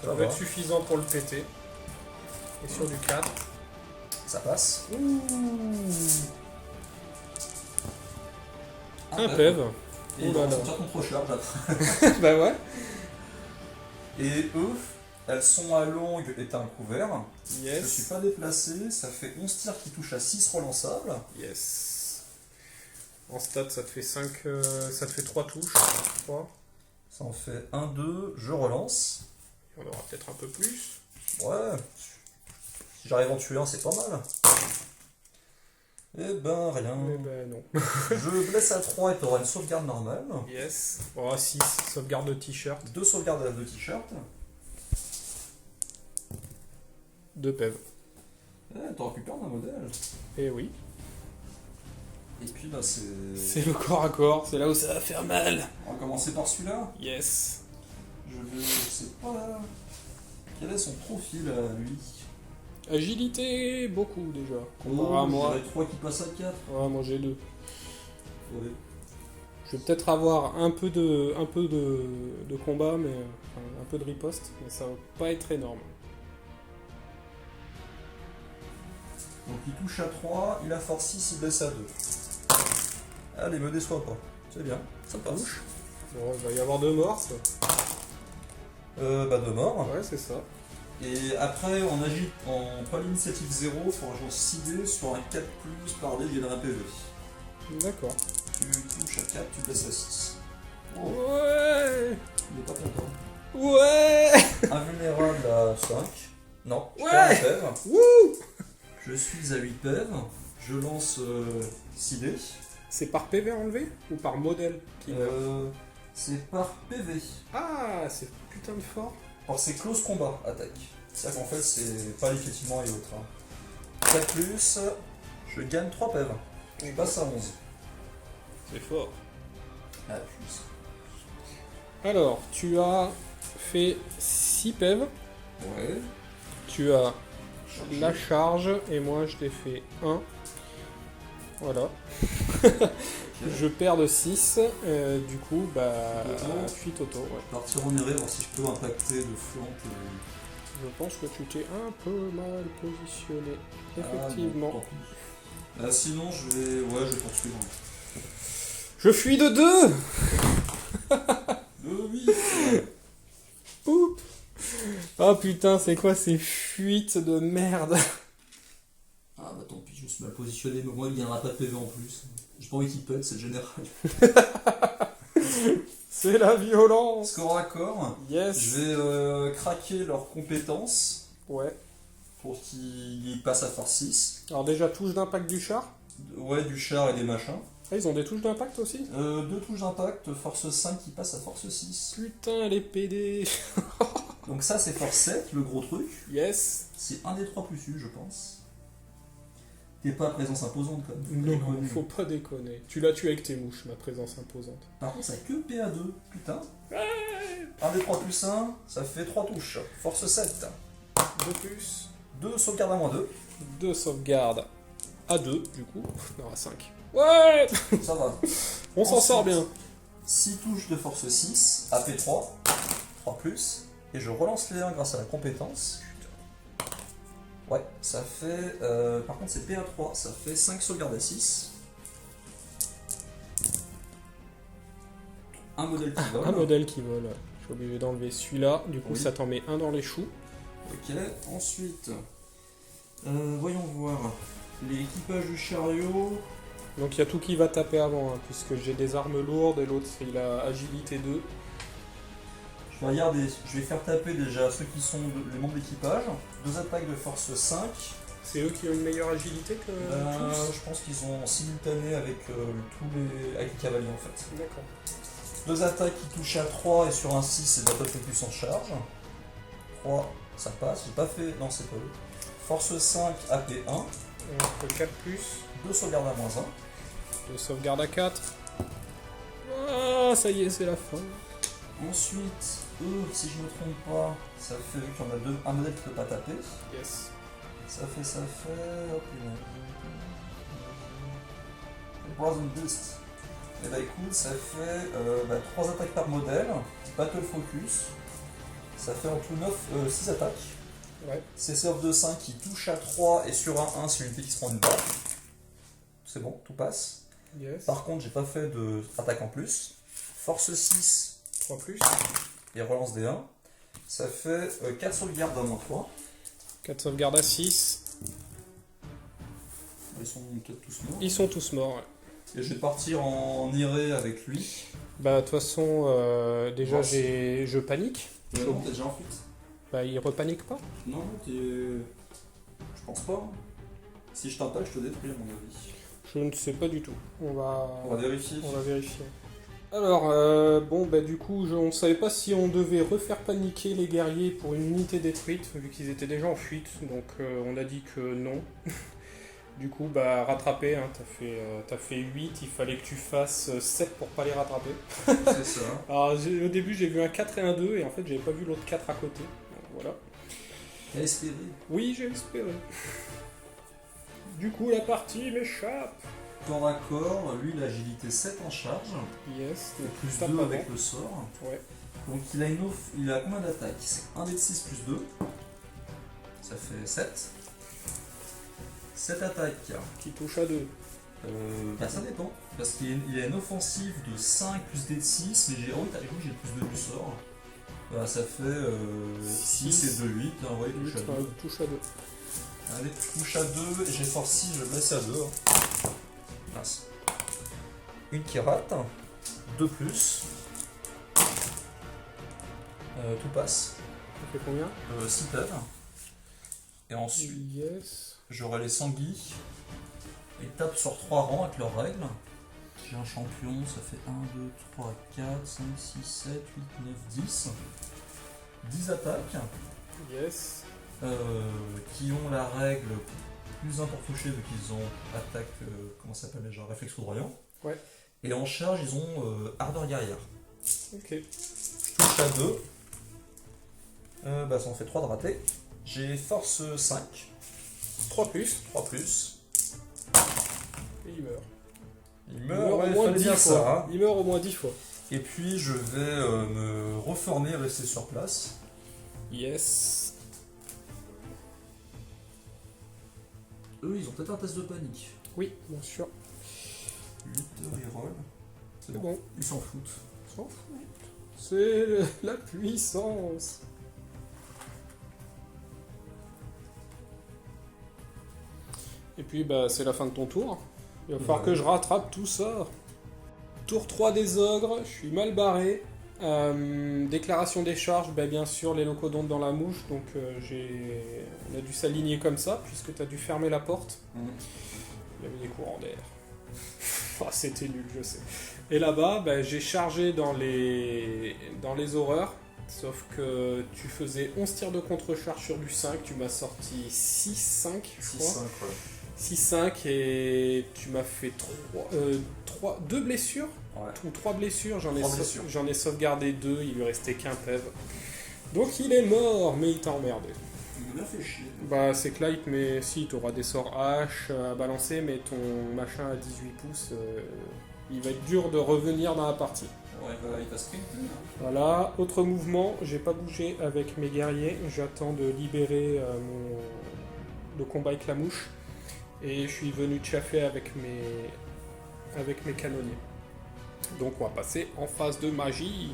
Ça va être suffisant pour le péter. Et sur du 4. Ça passe. Ouh. Un PEV. Et Ouh là là. on tire contre charge après. Bah ouais. Et eux, Elles sont à longue et t'as un couvert. Je Yes. suis pas déplacé, ça fait 11 tirs qui touchent à 6 relançables. Yes. En stat, ça te fait 5, ça te fait 3 touches. 3. Ça en fait 1, 2, je relance. On aura peut-être un peu plus. Ouais, si j'arrive à en tuer un, c'est pas mal. Eh ben, rien. Eh ben non. Je blesse à 3 et t'auras une sauvegarde normale. Yes. Oh, 6. Sauvegarde de t-shirt. 2 sauvegardes à 2 t-shirts. 2 PEV. Eh, t'en récupères un modèle. Eh oui. Et puis bah c'est... C'est le corps à corps. C'est là où ça va faire mal. On va commencer par celui-là. Yes. Je sais pas là... Quel est son profil à lui? Agilité, beaucoup déjà. Comparé Oh, à moi. j'aurais 3 qui passent à 4. Ouais, moi j'ai 2. Ouais. Je vais peut-être avoir un peu de combat, mais enfin, un peu de riposte, mais ça va pas être énorme. Donc il touche à 3, il a force 6, il blesse à 2. Allez, me déçois pas. C'est bien, ça passe. Bon, il va y avoir 2 morts. Ça. Bah 2 morts. Ouais, c'est ça. Et après, on agit en pas l'initiative 0, il faudra genre 6 dés sur un 4+, par dé, il gagnera un PV. D'accord. Tu touches à 4, tu blesses à 6. Oh, Ouais. il est pas content. Ouais. Invulnérable à 5. Non, je Ouais. perds un PEV. Wouh. Je suis à 8 PEV. Je lance 6 dés. C'est par PV enlevé ou par modèle qui meurt C'est par PV. Ah, c'est putain de fort. Alors c'est close combat, attaque. C'est-à-dire qu'en fait c'est pas l'effectivement et autres. 4+, je gagne 3 PEV. Je passe à 11. C'est fort. Ah, plus. Alors, tu as fait 6 PEV. Ouais. Tu as la charge et moi je t'ai fait 1. Voilà. Je perds de 6. Du coup, bah. Fuite auto. Ouais. Partir en erreur, voir si je peux impacter de flanc. Je pense que tu t'es un peu mal positionné. Ah, Effectivement. bon, tant pis. Sinon je vais. Ouais, je vais poursuivre. Je fuis de 2. Oui. Oups. Oh putain, c'est quoi ces fuites de merde? Ah bah tant pis, je me suis mal positionné, mais moi il gagnera pas de PV en plus. J'ai pas envie qu'il pète, c'est le général. C'est la violence. Score à corps. Yes. Je vais craquer leurs compétences Ouais. pour qu'ils passent à force 6. Alors déjà, touche d'impact du char. Ouais, du char et des machins. Ah, ils ont des touches d'impact aussi? 2 touches d'impact, force 5 qui passe à force 6. Putain, les PD. Donc ça c'est force 7, le gros truc. Yes. C'est un des 3 plus U, je pense. T'es pas à présence imposante quand même. Non, faut pas déconner. Tu l'as tué avec tes mouches, ma présence imposante. Par contre, ça a que PA2, putain. 1 des 3 plus 1, ça fait 3 touches. Force 7. 2 plus. 2 sauvegardes à moins 2. 2 sauvegardes à 2, du coup. Non, à 5. Ouais. Ça va. On s'en sort bien. 6 touches de force 6, AP3, 3 plus, et je relance les 1 grâce à la compétence. Ouais, ça fait... par contre c'est PA3, ça fait 5 sauvegardes à 6. Un modèle qui vole. Un modèle qui vole. Je suis obligé d'enlever celui-là. Du coup, Oui. ça t'en met un dans les choux. Ok, ensuite... voyons voir. L'équipage du chariot... Donc il y a tout qui va taper avant, hein, puisque j'ai des armes lourdes et l'autre il a agilité 2. Je vais regarder, je vais faire taper déjà ceux qui sont les membres d'équipage. 2 attaques de force 5. C'est eux qui ont une meilleure agilité que tous. Je pense qu'ils ont simultané avec avec les cavaliers en fait. D'accord. 2 attaques qui touchent à 3 et sur un 6 c'est de la totale puissance charge. 3, ça passe, j'ai pas fait. Non, c'est pas eux. Force 5, AP1. Donc 4 plus. 2 sauvegardes à moins 1. De sauvegarde à 4. Ah, ça y est, c'est la fin. Ensuite, eux, si je me trompe pas, ça fait vu qu'il y en a un modèle qui peut pas taper. Yes. Ça fait. Hop, Brazen Beast. Et bah écoute, ça fait 3 attaques par modèle. Battle Focus. Ça fait en tout 6 attaques. Ouais. CC of 2-5 qui touche à 3 et sur un 1 c'est une unité qui se prend une baffe. C'est bon, tout passe. Yes. Par contre, j'ai pas fait d'attaque en plus. Force 6 3 plus. et relance des 1. Ça fait 4 sauvegardes à -3. 4 sauvegardes à 6. Ils sont peut-être tous morts. Ils sont tous morts. Ouais. Et je vais partir en iré avec lui. Bah de toute façon, déjà Voici. je panique. Non, t'es déjà en fuite. Bah il repanique pas. Non, je pense pas. Si je t'impale, je te détruis à mon avis. Je ne sais pas du tout. On va vérifier. on va vérifier. Alors, bon, bah du coup, on ne savait pas si on devait refaire paniquer les guerriers pour une unité détruite, vu qu'ils étaient déjà en fuite, donc on a dit que non. Du coup, bah rattraper, hein, t'as fait 8, il fallait que tu fasses 7 pour pas les rattraper. C'est ça. Alors, au début, j'ai vu un 4 et un 2, et en fait, j'avais pas vu l'autre 4 à côté. Donc, voilà. T'as espéré. Oui, j'ai espéré. Du coup, la partie m'échappe. Corps à corps, lui, l'agilité 7 en charge. Yes, Et plus tape 2 avant. avec le sort. Ouais. Donc il a combien d'attaques? C'est 1 d 6 plus 2. Ça fait 7. 7 attaques. Qui touche à 2. Bah ça dépend. Parce qu'il a une offensive de 5 plus d 6, mais j'ai le plus 2 du sort. Bah, ça fait 6 et 2, 8. Hein, ouais, il touche à 2. Touche à 2. Allez, touche à 2, et j'ai force 6, je blesse à 2. Mince. Une qui rate. 2 plus. Tout passe. Ça fait combien 6 pèves. Et ensuite, Yes. j'aurai les sanguis. Ils tapent sur 3 rangs avec leurs règles. J'ai un champion, ça fait 1, 2, 3, 4, 5, 6, 7, 8, 9, 10. 10 attaques Yes. qui ont la règle plus 1 pour toucher vu qu'ils ont attaque, comment ça s'appelle déjà, réflexe foudroyant. Ouais. Et en charge, ils ont ardeur guerrière. Ok. Je touche à 2. Bah ça en fait 3 de raté. J'ai force 5. 3 plus. 3 plus. Et il meurt. Il Il meurt, meurt ouais, au moins fallait 10 bien fois. ça. Hein. Il meurt au moins 10 fois. Et puis je vais me reformer et rester sur place. Yes. Eux, ils ont peut-être un test de panique. Oui, bien sûr. 8 reroll. C'est C'est bon. bon. Ils s'en foutent. S'en fout. C'est la puissance. Et puis bah c'est la fin de ton tour. Il va falloir Ouais. que je rattrape tout ça. Tour 3 des ogres, je suis mal barré. Déclaration des charges, bah, bien sûr les locodontes dans la mouche, donc on a dû s'aligner comme ça, puisque tu as dû fermer la porte. Il y avait des courants d'air. Oh, c'était nul, je sais. Et là-bas, bah, j'ai chargé dans les horreurs, sauf que tu faisais 11 tirs de contre-charge sur du 5, tu m'as sorti 6-5, je crois. 6-5, ouais. 6-5 et tu m'as fait 2 blessures Ouais. ou 3 blessures, Trois blessures. j'en ai sauvegardé 2, il lui restait qu'un PEV. Donc il est mort, mais il t'a emmerdé. Il m'a bien fait chier. Bah c'est que là il te met, si tu auras des sorts H à balancer, mais ton machin à 18 pouces, il va être dur de revenir dans la partie. Ouais, il va sprint. Voilà, autre mouvement, j'ai pas bougé avec mes guerriers, j'attends de libérer le combat avec la mouche. Et je suis venu chaffer avec mes canonniers. Donc on va passer en phase de magie.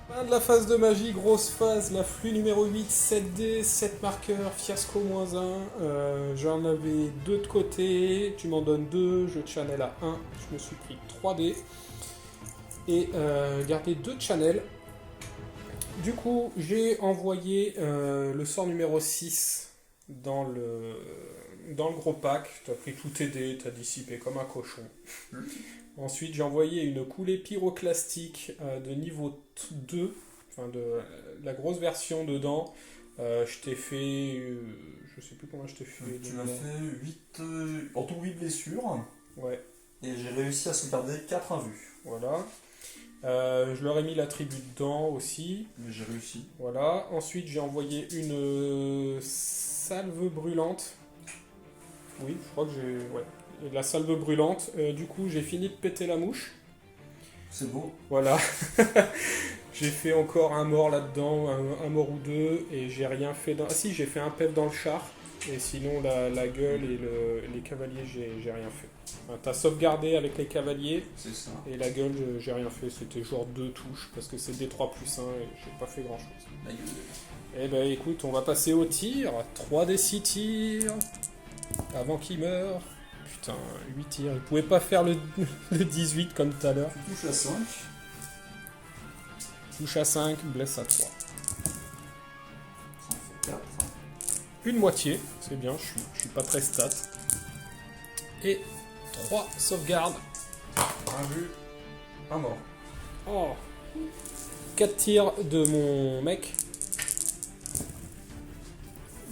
Fin de la phase de magie, grosse phase, l'afflux numéro 8, 7D, 7 marqueurs, fiasco -1. J'en avais 2 de côté, tu m'en donnes 2, je channel à 1, je me suis pris 3D. Et gardé 2 channels. Du coup, j'ai envoyé le sort numéro 6 dans le gros pack. Tu as pris tout tes dés, tu as dissipé comme un cochon. Ensuite, j'ai envoyé une coulée pyroclastique de niveau 2, enfin de la grosse version dedans. Je t'ai fait. Je sais plus comment je t'ai fait. Tu m'as fait 8, en tout 8 blessures. Ouais, Et j'ai réussi à sauvegarder 4 invus. voilà. Je leur ai mis l'attribut dedans aussi. Mais j'ai réussi. Voilà. Ensuite, j'ai envoyé une salve brûlante. Oui, je crois que j'ai. Ouais. La salve brûlante. Du coup, j'ai fini de péter la mouche. C'est beau. Voilà. J'ai fait encore un mort là-dedans, un mort ou deux, et j'ai rien fait dans. Ah si, j'ai fait un PEV dans le char. Et sinon, la gueule et les cavaliers, j'ai rien fait. Enfin, t'as sauvegardé avec les cavaliers, C'est ça. et la gueule, j'ai rien fait. C'était genre 2 touches, parce que c'est D3+1, et j'ai pas fait grand chose. La gueule. Eh ben écoute, on va passer au tir. 3 des 6 tirs. Avant qu'il meure. Putain, 8 tirs. Il pouvait pas faire le 18 comme tout à l'heure. Tu touches à 5. Touche à 5, blesse à 3. Ça en fait 4. Une moitié, c'est bien, je suis pas très stat. Et 3 sauvegardes. Un vu, un mort. Oh 4 tirs de mon mec.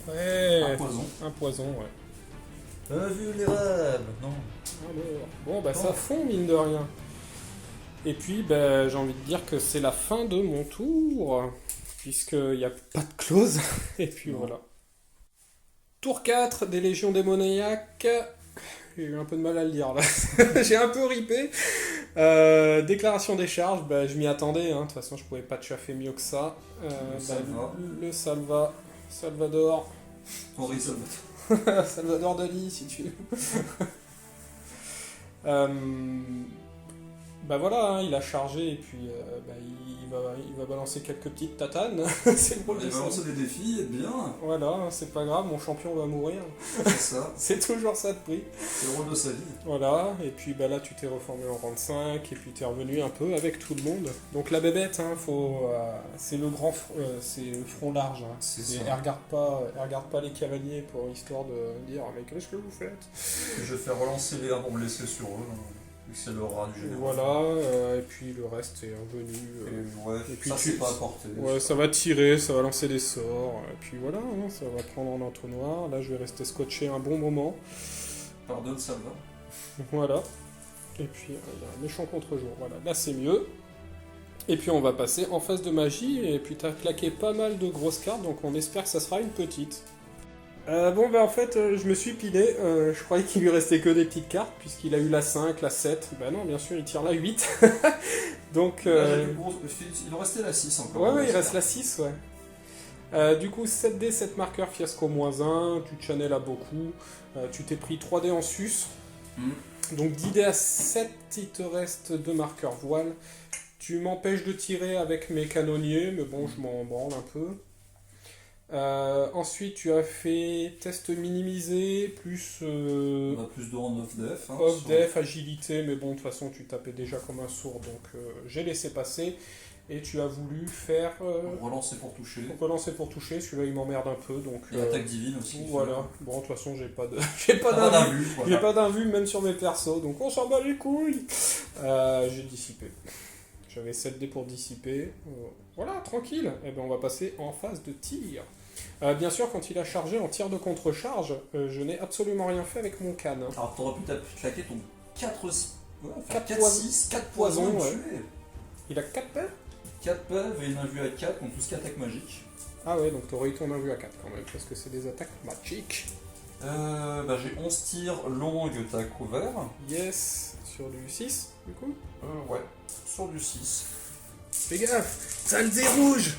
Ouais. Un poison. Un poison, ouais. Invulnérable. Non. Alors, bon, bah ça fond, mine de rien. Et puis, bah, j'ai envie de dire que c'est la fin de mon tour. Puisqu'il n'y a pas de clause. Et puis Non. voilà. Tour 4 des Légions démoniaques. J'ai eu un peu de mal à le dire là. J'ai un peu ripé. Déclaration des charges, bah, je m'y attendais. Hein. De toute façon, je pouvais pas te chaffer mieux que ça. Le Salvador. Henri Salvatore. Salvador Dali, si tu veux. Bah voilà, hein, il a chargé et puis bah, il va balancer quelques petites tatanes. C'est le rôle Il de va ça. lancer des défis, être bien. Voilà, c'est pas grave, mon champion va mourir. C'est ça. C'est toujours ça de prix. C'est le rôle de sa vie. Voilà, et puis bah là tu t'es reformé en rang 5 et puis t'es revenu un peu avec tout le monde. Donc la bébête, hein, c'est le grand, c'est le front large. Hein. C'est Et ça. elle regarde pas les cavaliers pour histoire de dire mais qu'est-ce que vous faites. Je vais faire relancer les armes pour me laisser sur eux. Vu que c'est le rat du général. Voilà, et puis le reste est revenu. Et ouais, et puis ça tu- c'est pas apporté. Ouais, ça va tirer, ça va lancer des sorts, et puis voilà, hein, ça va prendre en entonnoir. Là, je vais rester scotché un bon moment. Pardonne, ça va. Voilà. Et puis, il y a un méchant contre-jour. Voilà, là, c'est mieux. Et puis, on va passer en phase de magie, et puis t'as claqué pas mal de grosses cartes, donc on espère que ça sera une petite. Bon, ben en fait, je me suis pilé. Je croyais qu'il lui restait que des petites cartes, puisqu'il a eu la 5, la 7. Ben non, bien sûr, il tire la 8. Donc. Là, j'ai du gros- il en restait la 6 encore. Ouais, il reste la 6, ouais. Du coup, 7D, 7 marqueurs, fiasco -1, tu channel à beaucoup, tu t'es pris 3D en sus, donc 10D à 7, il te reste 2 marqueurs voile. Tu m'empêches de tirer avec mes canonniers, mais bon, je m'en branle un peu. Ensuite, tu as fait test minimisé, plus On a plus de en off def. Hein, off sur- def, agilité, mais bon, de toute façon, tu tapais déjà comme un sourd, donc j'ai laissé passer. Et tu as voulu faire Relancer pour toucher. relancer pour toucher, celui-là il m'emmerde un peu, donc Et attaque divine aussi. voilà. Bon, de toute façon, j'ai pas de j'ai pas Pas d'invue. d'invue. J'ai pas d'invue même sur mes persos, donc on s'en bat les couilles. J'ai dissipé. J'avais 7D pour dissiper. Voilà, tranquille. Et ben on va passer en phase de tir. Bien sûr, quand il a chargé en tir de contre-charge, je n'ai absolument rien fait avec mon canne. Hein. Alors t'aurais pu claquer ton 4 Quatre 4 poisons. 6, 4 Poisons, poisons, ouais. tuer. Il a 4 paires. 4 pèves et une invue à 4 contre tout ce qui est attaque magique. Ah ouais, donc t'aurais eu ton invue à 4 quand même, parce que c'est des attaques magiques. Bah, j'ai 11 tirs longues, t'as couvert. Yes, sur du 6, du coup. Ouais, sur du 6. Fais gaffe, ça le dé rouge.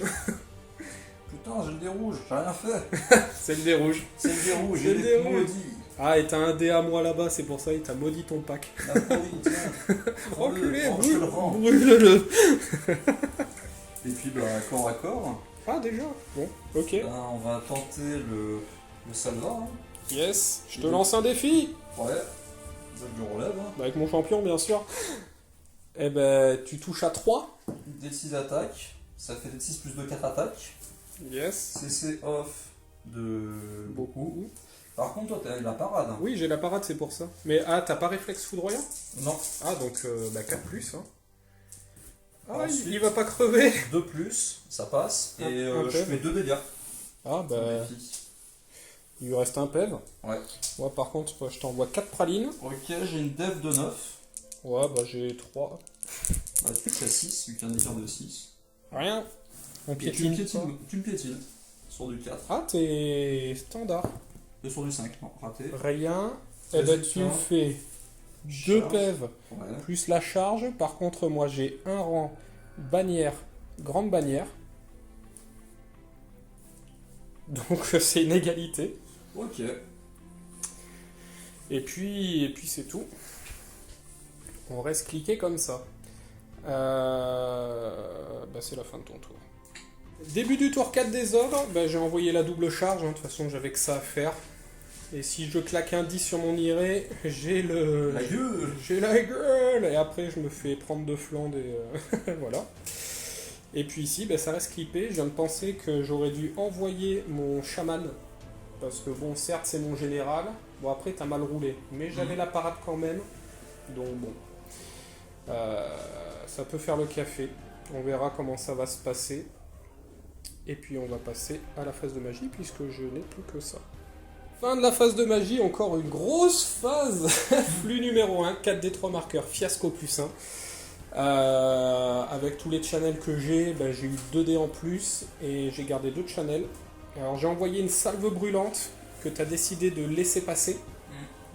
Putain, j'ai le dé rouge, j'ai rien fait. C'est le dé rouge. C'est le dé rouge, C'est j'ai le des dé rouge. maudits. Ah, et t'as un dé à moi là-bas, c'est pour ça, il t'a maudit ton pack. La folie, tiens. Enculé, Prends-le, je te le rends. brûle-le. Et puis, bah, corps à corps, Ah, déjà. Bon, ok. bah, on va tenter le salva. Hein. Yes, je te lance un défi. Ouais, ça je relève. Hein. Bah, avec mon champion, bien sûr. Eh ben, tu touches à 3. D6 attaque, ça fait D6 plus 2, 4 attaques. Yes. CC off de Beaucoup. Par contre, toi, t'as la parade. Hein. Oui, j'ai la parade, c'est pour ça. Mais, ah, t'as pas réflexe foudroyant? Non, Ah, donc, bah, 4 plus, hein. Ah, Ensuite- il va pas crever. 2 plus, ça passe. Et Un je PEV. fais 2 dégâts. Ah, bah, Défi. il lui reste un PEV. Ouais. Moi, par contre, je t'envoie 4 pralines. Ok, j'ai une dev de 9. Ouais, bah, j'ai 3. Bah, tu touches à 6, vu qu'il y a un écart de 6. Rien. On Et tu piétine. me piétines, tu me piétines. Sur du 4. Ah, t'es standard. Et sur du 5, non, raté. Rien. Eh ben, tu me Résultat, fais 2 charge. PEV Ouais. plus la charge. Par contre, moi, j'ai un rang bannière, grande bannière. Donc, c'est une égalité. Ok. Et puis c'est tout. On reste cliqué comme ça. C'est la fin de ton tour. Début du tour 4 des ordres, j'ai envoyé la double charge, de toute façon j'avais que ça à faire. Et si je claque un 10 sur mon iré, j'ai La gueule. J'ai la gueule. Et après je me fais prendre de flanc et voilà. Et puis ici, ça reste clippé. Je viens de penser que j'aurais dû envoyer mon chaman. Parce que bon, certes c'est mon général. Bon après t'as mal roulé. Mais j'avais la parade quand même. Donc bon. Ça peut faire le café. On verra comment ça va se passer. Et puis on va passer à la phase de magie puisque je n'ai plus que ça. Fin de la phase de magie, encore une grosse phase. Flux numéro 1, 4D3 marqueurs, fiasco plus 1. Avec tous les channels que j'ai eu 2D en plus et j'ai gardé 2 channels. Alors j'ai envoyé une salve brûlante que tu as décidé de laisser passer.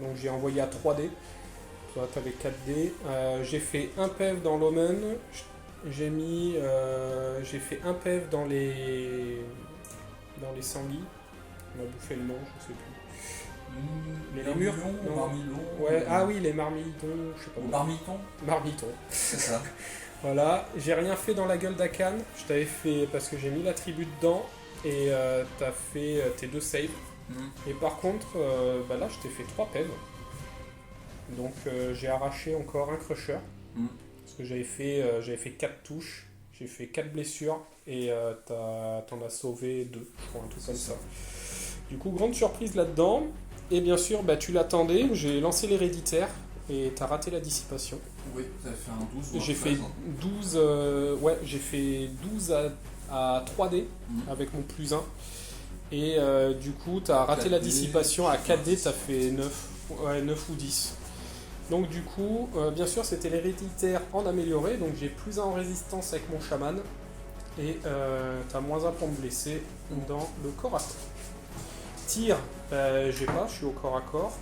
Donc j'ai envoyé à 3D. Toi tu avais 4D. J'ai fait un PEV dans l'Omen. J'ai fait un PEV dans les sanguis. On m'a bouffé le nom, je sais plus. Les murs. Marmillon. Ouais, ah oui, les marmitons, je sais pas. Marmiton. Marmitons. C'est ça. Voilà, j'ai rien fait dans la gueule d'Akan. Je t'avais fait parce que j'ai mis l'attribut dedans et t'as fait tes 2 saves. Et par contre, là je t'ai fait 3 PEV. Donc j'ai arraché encore un crusher. Parce que j'avais fait 4 touches, j'ai fait 4 blessures et t'en as sauvé 2, je crois, un truc comme ça. Du coup, grande surprise là-dedans. Et bien sûr, tu l'attendais, j'ai lancé l'héréditaire et t'as raté la dissipation. Oui, t'avais fait un 12 ou un J'ai 13, fait 12, j'ai fait 12 à 3D avec mon plus 1. Et du coup, t'as raté 4D, la dissipation à 4D, t'as fait 9 ou 10. Donc du coup, bien sûr, c'était l'héréditaire en amélioré, donc j'ai plus 1 en résistance avec mon chaman, et t'as moins 1 pour me blesser dans le corps à corps. Tir, j'ai pas, je suis au corps à corps.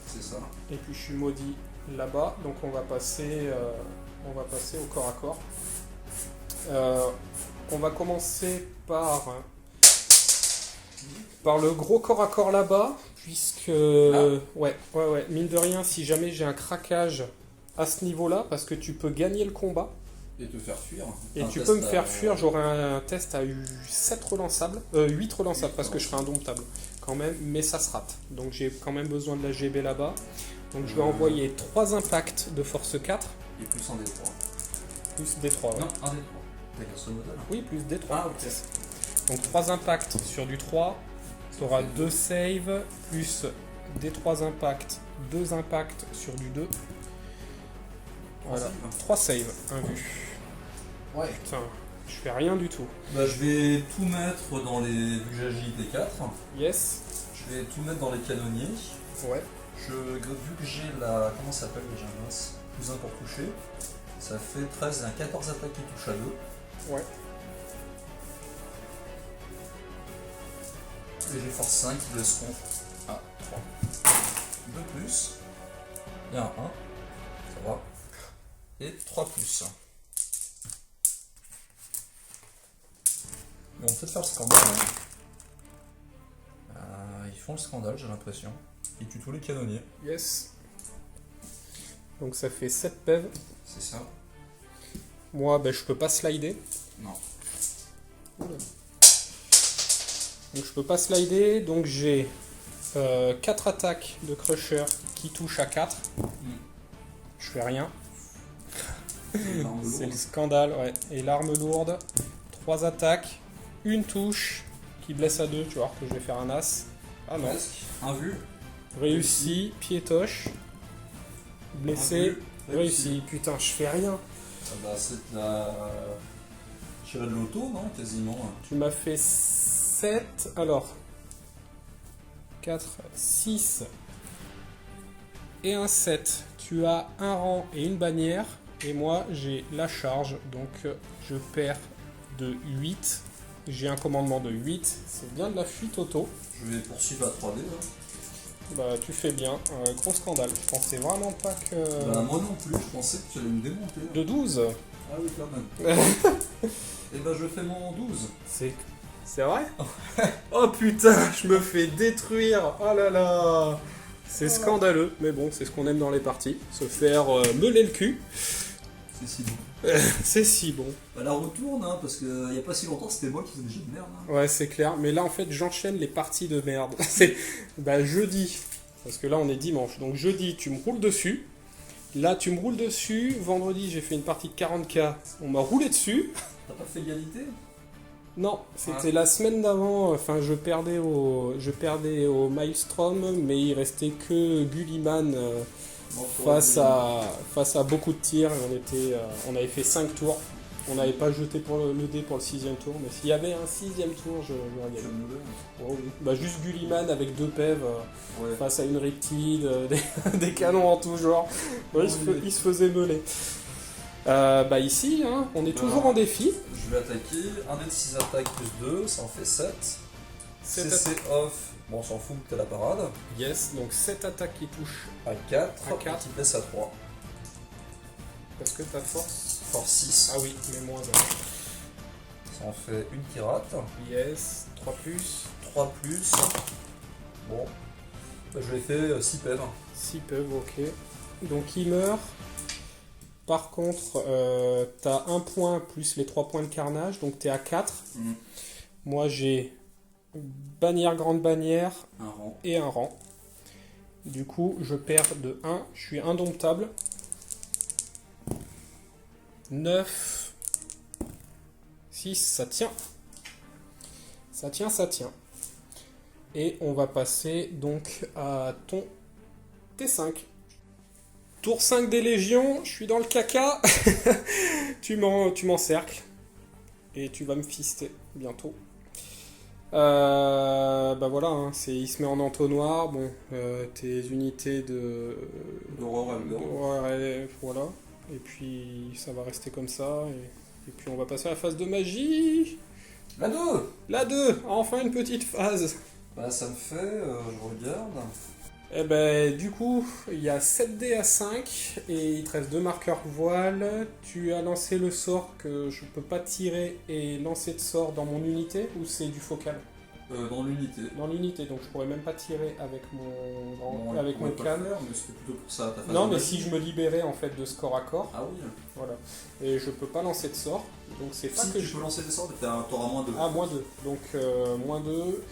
C'est ça. Et puis je suis maudit là-bas, donc on va passer au corps à corps. On va commencer par le gros corps à corps là-bas, puisque ouais, mine de rien, si jamais j'ai un craquage à ce niveau-là, parce que tu peux gagner le combat Et te faire fuir. et tu peux me faire fuir, j'aurai un test à 7 relançables, 8 relançables parce que je serai indomptable quand même, mais ça se rate. Donc j'ai quand même besoin de la GB là-bas. Donc je vais envoyer 3 impacts de force 4 Et plus un D3. plus D3. Ouais. Non, un D3. T'as qu'un seul modèle. Oui, plus D3. Ah, ok. Donc 3 impacts sur du 3, tu auras 2 saves, plus des 3 impacts, 2 impacts sur du 2. Voilà, 3 saves, un vu. Ouais. Putain, je fais rien du tout. Je vais tout mettre dans les... Vu que j'ai agilité 4, Yes. je vais tout mettre dans les canonniers. Ouais. Vu que j'ai la... Comment ça s'appelle déjà, mince, plus 1 pour toucher, ça fait 13 et un 14 attaques qui touchent à 2. Ouais. Et j'ai force 5 qui laisseront à 3. 2 plus. Il y a un 1. Ça va. Et 3 plus. Ils vont peut-être faire le scandale. Ils font le scandale, j'ai l'impression. Ils tuent tous les canonniers. Yes. Donc ça fait 7 PEV. C'est ça. Moi, je peux pas slider. Non. Oula. Donc je peux pas slider, donc j'ai 4 attaques de crusher qui touchent à 4. Je fais rien. C'est le scandale, ouais. Et l'arme lourde, 3 attaques, une touche qui blesse à 2, tu vois que je vais faire un as. Ah non. Un vu. Réussi, piétoche. Blessé, réussi. Putain, je fais rien. C'est de la... Tirer de l'auto, non, quasiment. Tu m'as fait 7, alors 4, 6 et un 7. Tu as un rang et une bannière, et moi j'ai la charge, donc je perds de 8. J'ai un commandement de 8, c'est bien de la fuite auto. Je vais poursuivre à 3D. Là. Bah tu fais bien, gros scandale. Je pensais vraiment pas que... Moi non plus, je pensais que tu allais me démonter. De 12. Ah oui, quand même. Et je fais mon 12. C'est C'est vrai? Oh putain, je me fais détruire. Oh là là. C'est scandaleux, mais bon, c'est ce qu'on aime dans les parties. Se faire meuler le cul. C'est si bon. C'est si bon. Bah, la retourne, hein, parce qu'il n'y a pas si longtemps, c'était moi qui faisais des jeux de merde. Hein. Ouais, c'est clair. Mais là, en fait, j'enchaîne les parties de merde. Bah, jeudi. Parce que là, on est dimanche. Donc, jeudi, tu me roules dessus. Là, tu me roules dessus. Vendredi, j'ai fait une partie de 40K. On m'a roulé dessus. T'as pas fait égalité? Non, c'était la semaine d'avant. Enfin, je perdais au Maelstrom, mais il restait que Gulliman face à beaucoup de tirs. On avait fait 5 tours. On n'avait pas jeté pour le dé pour le 6ème tour, mais s'il y avait un 6ème tour, j'aurais gagné. Oh, oui. Bah, juste Gulliman avec 2 pèves face à une Riptide, des canons en tout genre. Ouais, il se faisait meuler. Bah ici, hein, on est toujours en défi. Je vais attaquer, un dé de 6 attaques plus 2, ça en fait 7. CC off, bon on s'en fout que t'as la parade. Yes, donc 7 attaques qui touchent À 4, À 4. qui te laisse à 3. parce que t'as de force. Force 6, Ah oui, mais moins 1. ça en fait une qui rate. Yes, 3 plus, 3 plus. Bon, bah, je l'ai fait 6 peines. 6 peuvent, ok. Donc il meurt. Par contre, t'as 1 point plus les 3 points de carnage, donc t'es à 4. Moi j'ai bannière, grande bannière Un rang. et un rang. Du coup, je perds de 1, je suis indomptable. 9, 6, ça tient. Ça tient, ça tient. Et on va passer donc à ton T5. Tour 5 des légions, je suis dans le caca. tu m'encercles. Et tu vas me fister bientôt. Bah voilà, hein, il se met en entonnoir. Bon, tes unités D'Aurore voilà. Et puis ça va rester comme ça. Et puis on va passer à la phase de magie. La 2. La 2, enfin une petite phase. Bah ça me fait, je regarde. Eh ben, du coup, il y a 7 dés à 5 et il te reste 2 marqueurs voile. Tu as lancé le sort que je peux pas tirer et lancer de sort dans mon unité ou c'est du focal? Dans l'unité. Dans l'unité, donc je pourrais même pas tirer avec mon Bon, avec on mon pourrait pas canne. le faire, mais c'était plutôt pour ça. ta phase Non, de mais magie. si je me libérais en fait de ce corps à corps, Ah oui. voilà. Et je peux pas lancer de sort, donc c'est pas Si que tu peux lancer des sorts, mais t'auras moins de. Ah, moins 2. Donc moins 2.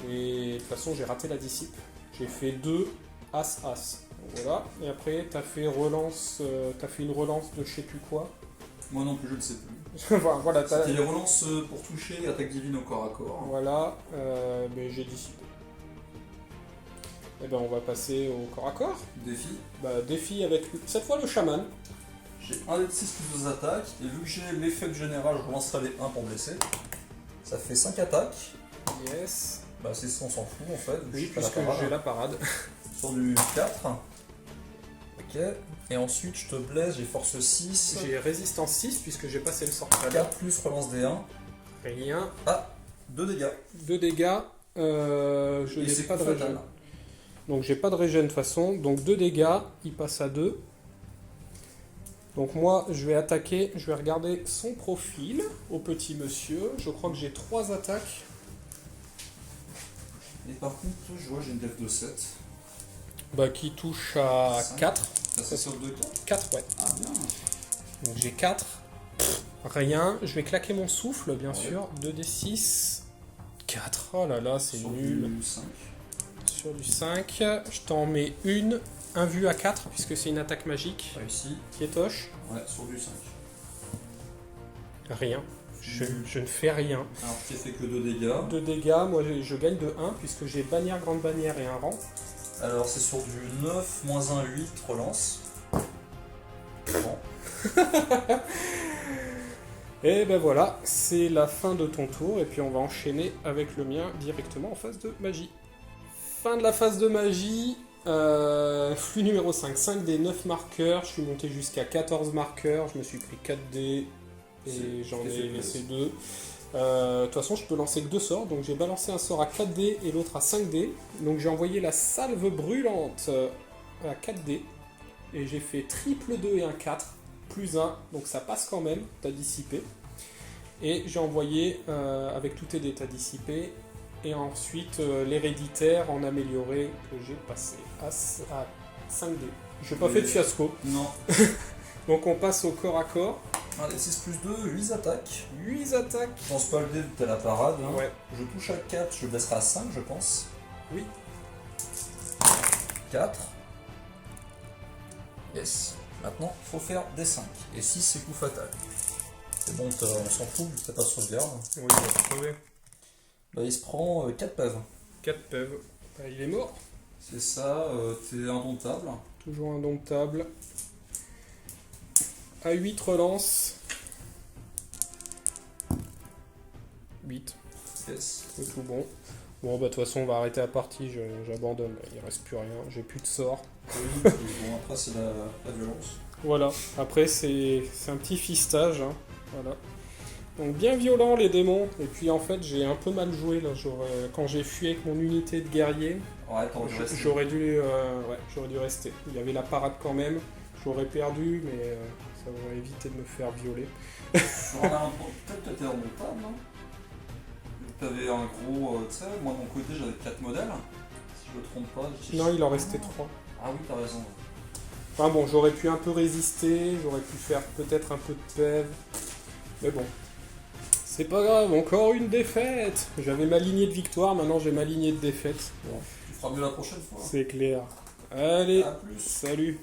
Et de toute façon, j'ai raté la dissipe. J'ai fait 2 As. Donc, voilà. Et après, t'as fait une relance de je sais plus quoi. Moi non plus, je ne sais plus. Voilà, C'était les relances pour toucher et attaque divine au corps à corps. voilà, mais j'ai dissipé. Et ben on va passer au corps à corps. Défi. Bah, défi avec cette fois le chaman. J'ai 1 dé de 6 plus 2 attaques, et vu que j'ai l'effet de général, je relancerai les 1 pour blesser. Ça fait 5 attaques. Yes. Bah c'est ça, on s'en fout en fait. Oui, Je fais la puisque parade. j'ai la parade. Sur du 4. Ok. Et ensuite je te blesse, j'ai force 6. J'ai résistance 6 puisque j'ai passé le sort. 4 plus relance des 1. Rien. Ah, 2 dégâts. 2 dégâts. Je Et n'ai c'est pas de fatal. régène. Donc j'ai pas de régène de toute façon. Donc 2 dégâts, il passe à 2. Donc moi je vais attaquer, je vais regarder son profil au petit monsieur. Je crois que j'ai 3 attaques. Et par contre, je vois j'ai une def de 7. Bah, qui touche à 5. 4. Ça c'est sur 2 4. 4, ouais. Ah bien. Donc j'ai 4. Rien. Je vais claquer mon souffle, bien Ouais. sûr. 2d6. 4. Oh là là, c'est Sur nul. du 5. Sur du 5. Je t'en mets une. Un vu à 4, puisque c'est une attaque magique. Réussi. Piétoche. Ouais, sur du 5. Rien. Je ne fais rien. Alors je t'ai fait que 2 dégâts. 2 dégâts, moi je gagne de 1, puisque j'ai bannière, grande bannière et un rang. Alors c'est sur du 9, moins 1, 8, relance. Bon. Et ben voilà, c'est la fin de ton tour, et puis on va enchaîner avec le mien directement en phase de magie. Fin de la phase de magie, flux numéro 5, 5 des 9 marqueurs, je suis monté jusqu'à 14 marqueurs, je me suis pris 4 dés, et j'en ai laissé 2. De toute façon, je peux lancer que 2 sorts, donc j'ai balancé un sort à 4 dés et l'autre à 5 dés. Donc j'ai envoyé la salve brûlante à 4 dés, et j'ai fait triple 2 et un 4, plus 1, donc ça passe quand même, t'as dissipé. Et j'ai envoyé avec tous tes d'état dissipés. Et ensuite l'héréditaire en amélioré que j'ai passé à 5D. J'ai pas fait de fiasco. Non. Donc on passe au corps à corps. Allez, 6 plus 2, 8 attaques. 8 attaques. Je pense pas le dé, t'as la parade. Hein. Ouais. Je touche à 4, je baisserai à 5, je pense. Oui. 4. Yes. Maintenant, faut faire des 5. Et 6, c'est coup fatal. C'est bon, on s'en fout, t'as pas de sauvegarde. Oui, il va crever. Bah, il se prend 4 pèves. 4 pèves. Bah, il est mort. C'est ça, t'es indomptable. Toujours indomptable. À 8 relance. 8. Yes. C'est tout bon. Bon, bah de toute façon, on va arrêter la partie. J'abandonne. Il reste plus rien. J'ai plus de sort. Oui, bon, après, c'est la violence. Voilà. Après, c'est un petit fistage. Hein. Voilà. Donc, bien violent, les démons. Et puis, en fait, j'ai un peu mal joué. Là. Quand j'ai fui avec mon unité de guerrier, Ouais, t'aurais dû rester. j'aurais dû rester. Il y avait la parade quand même. J'aurais perdu, mais ça aurait évité de me faire violer. Peut-être que t'étais indomptable, non? T'avais un gros. Tu sais, moi de mon côté j'avais 4 modèles, si je me trompe pas. Non, il en restait 3. Ah oui, t'as raison. Enfin bon, j'aurais pu un peu résister, j'aurais pu faire peut-être un peu de pève. Mais bon. C'est pas grave, encore une défaite. J'avais ma lignée de victoire, maintenant j'ai ma lignée de défaite. Bon, Tu feras mieux la prochaine fois. c'est clair. Allez, À plus. salut.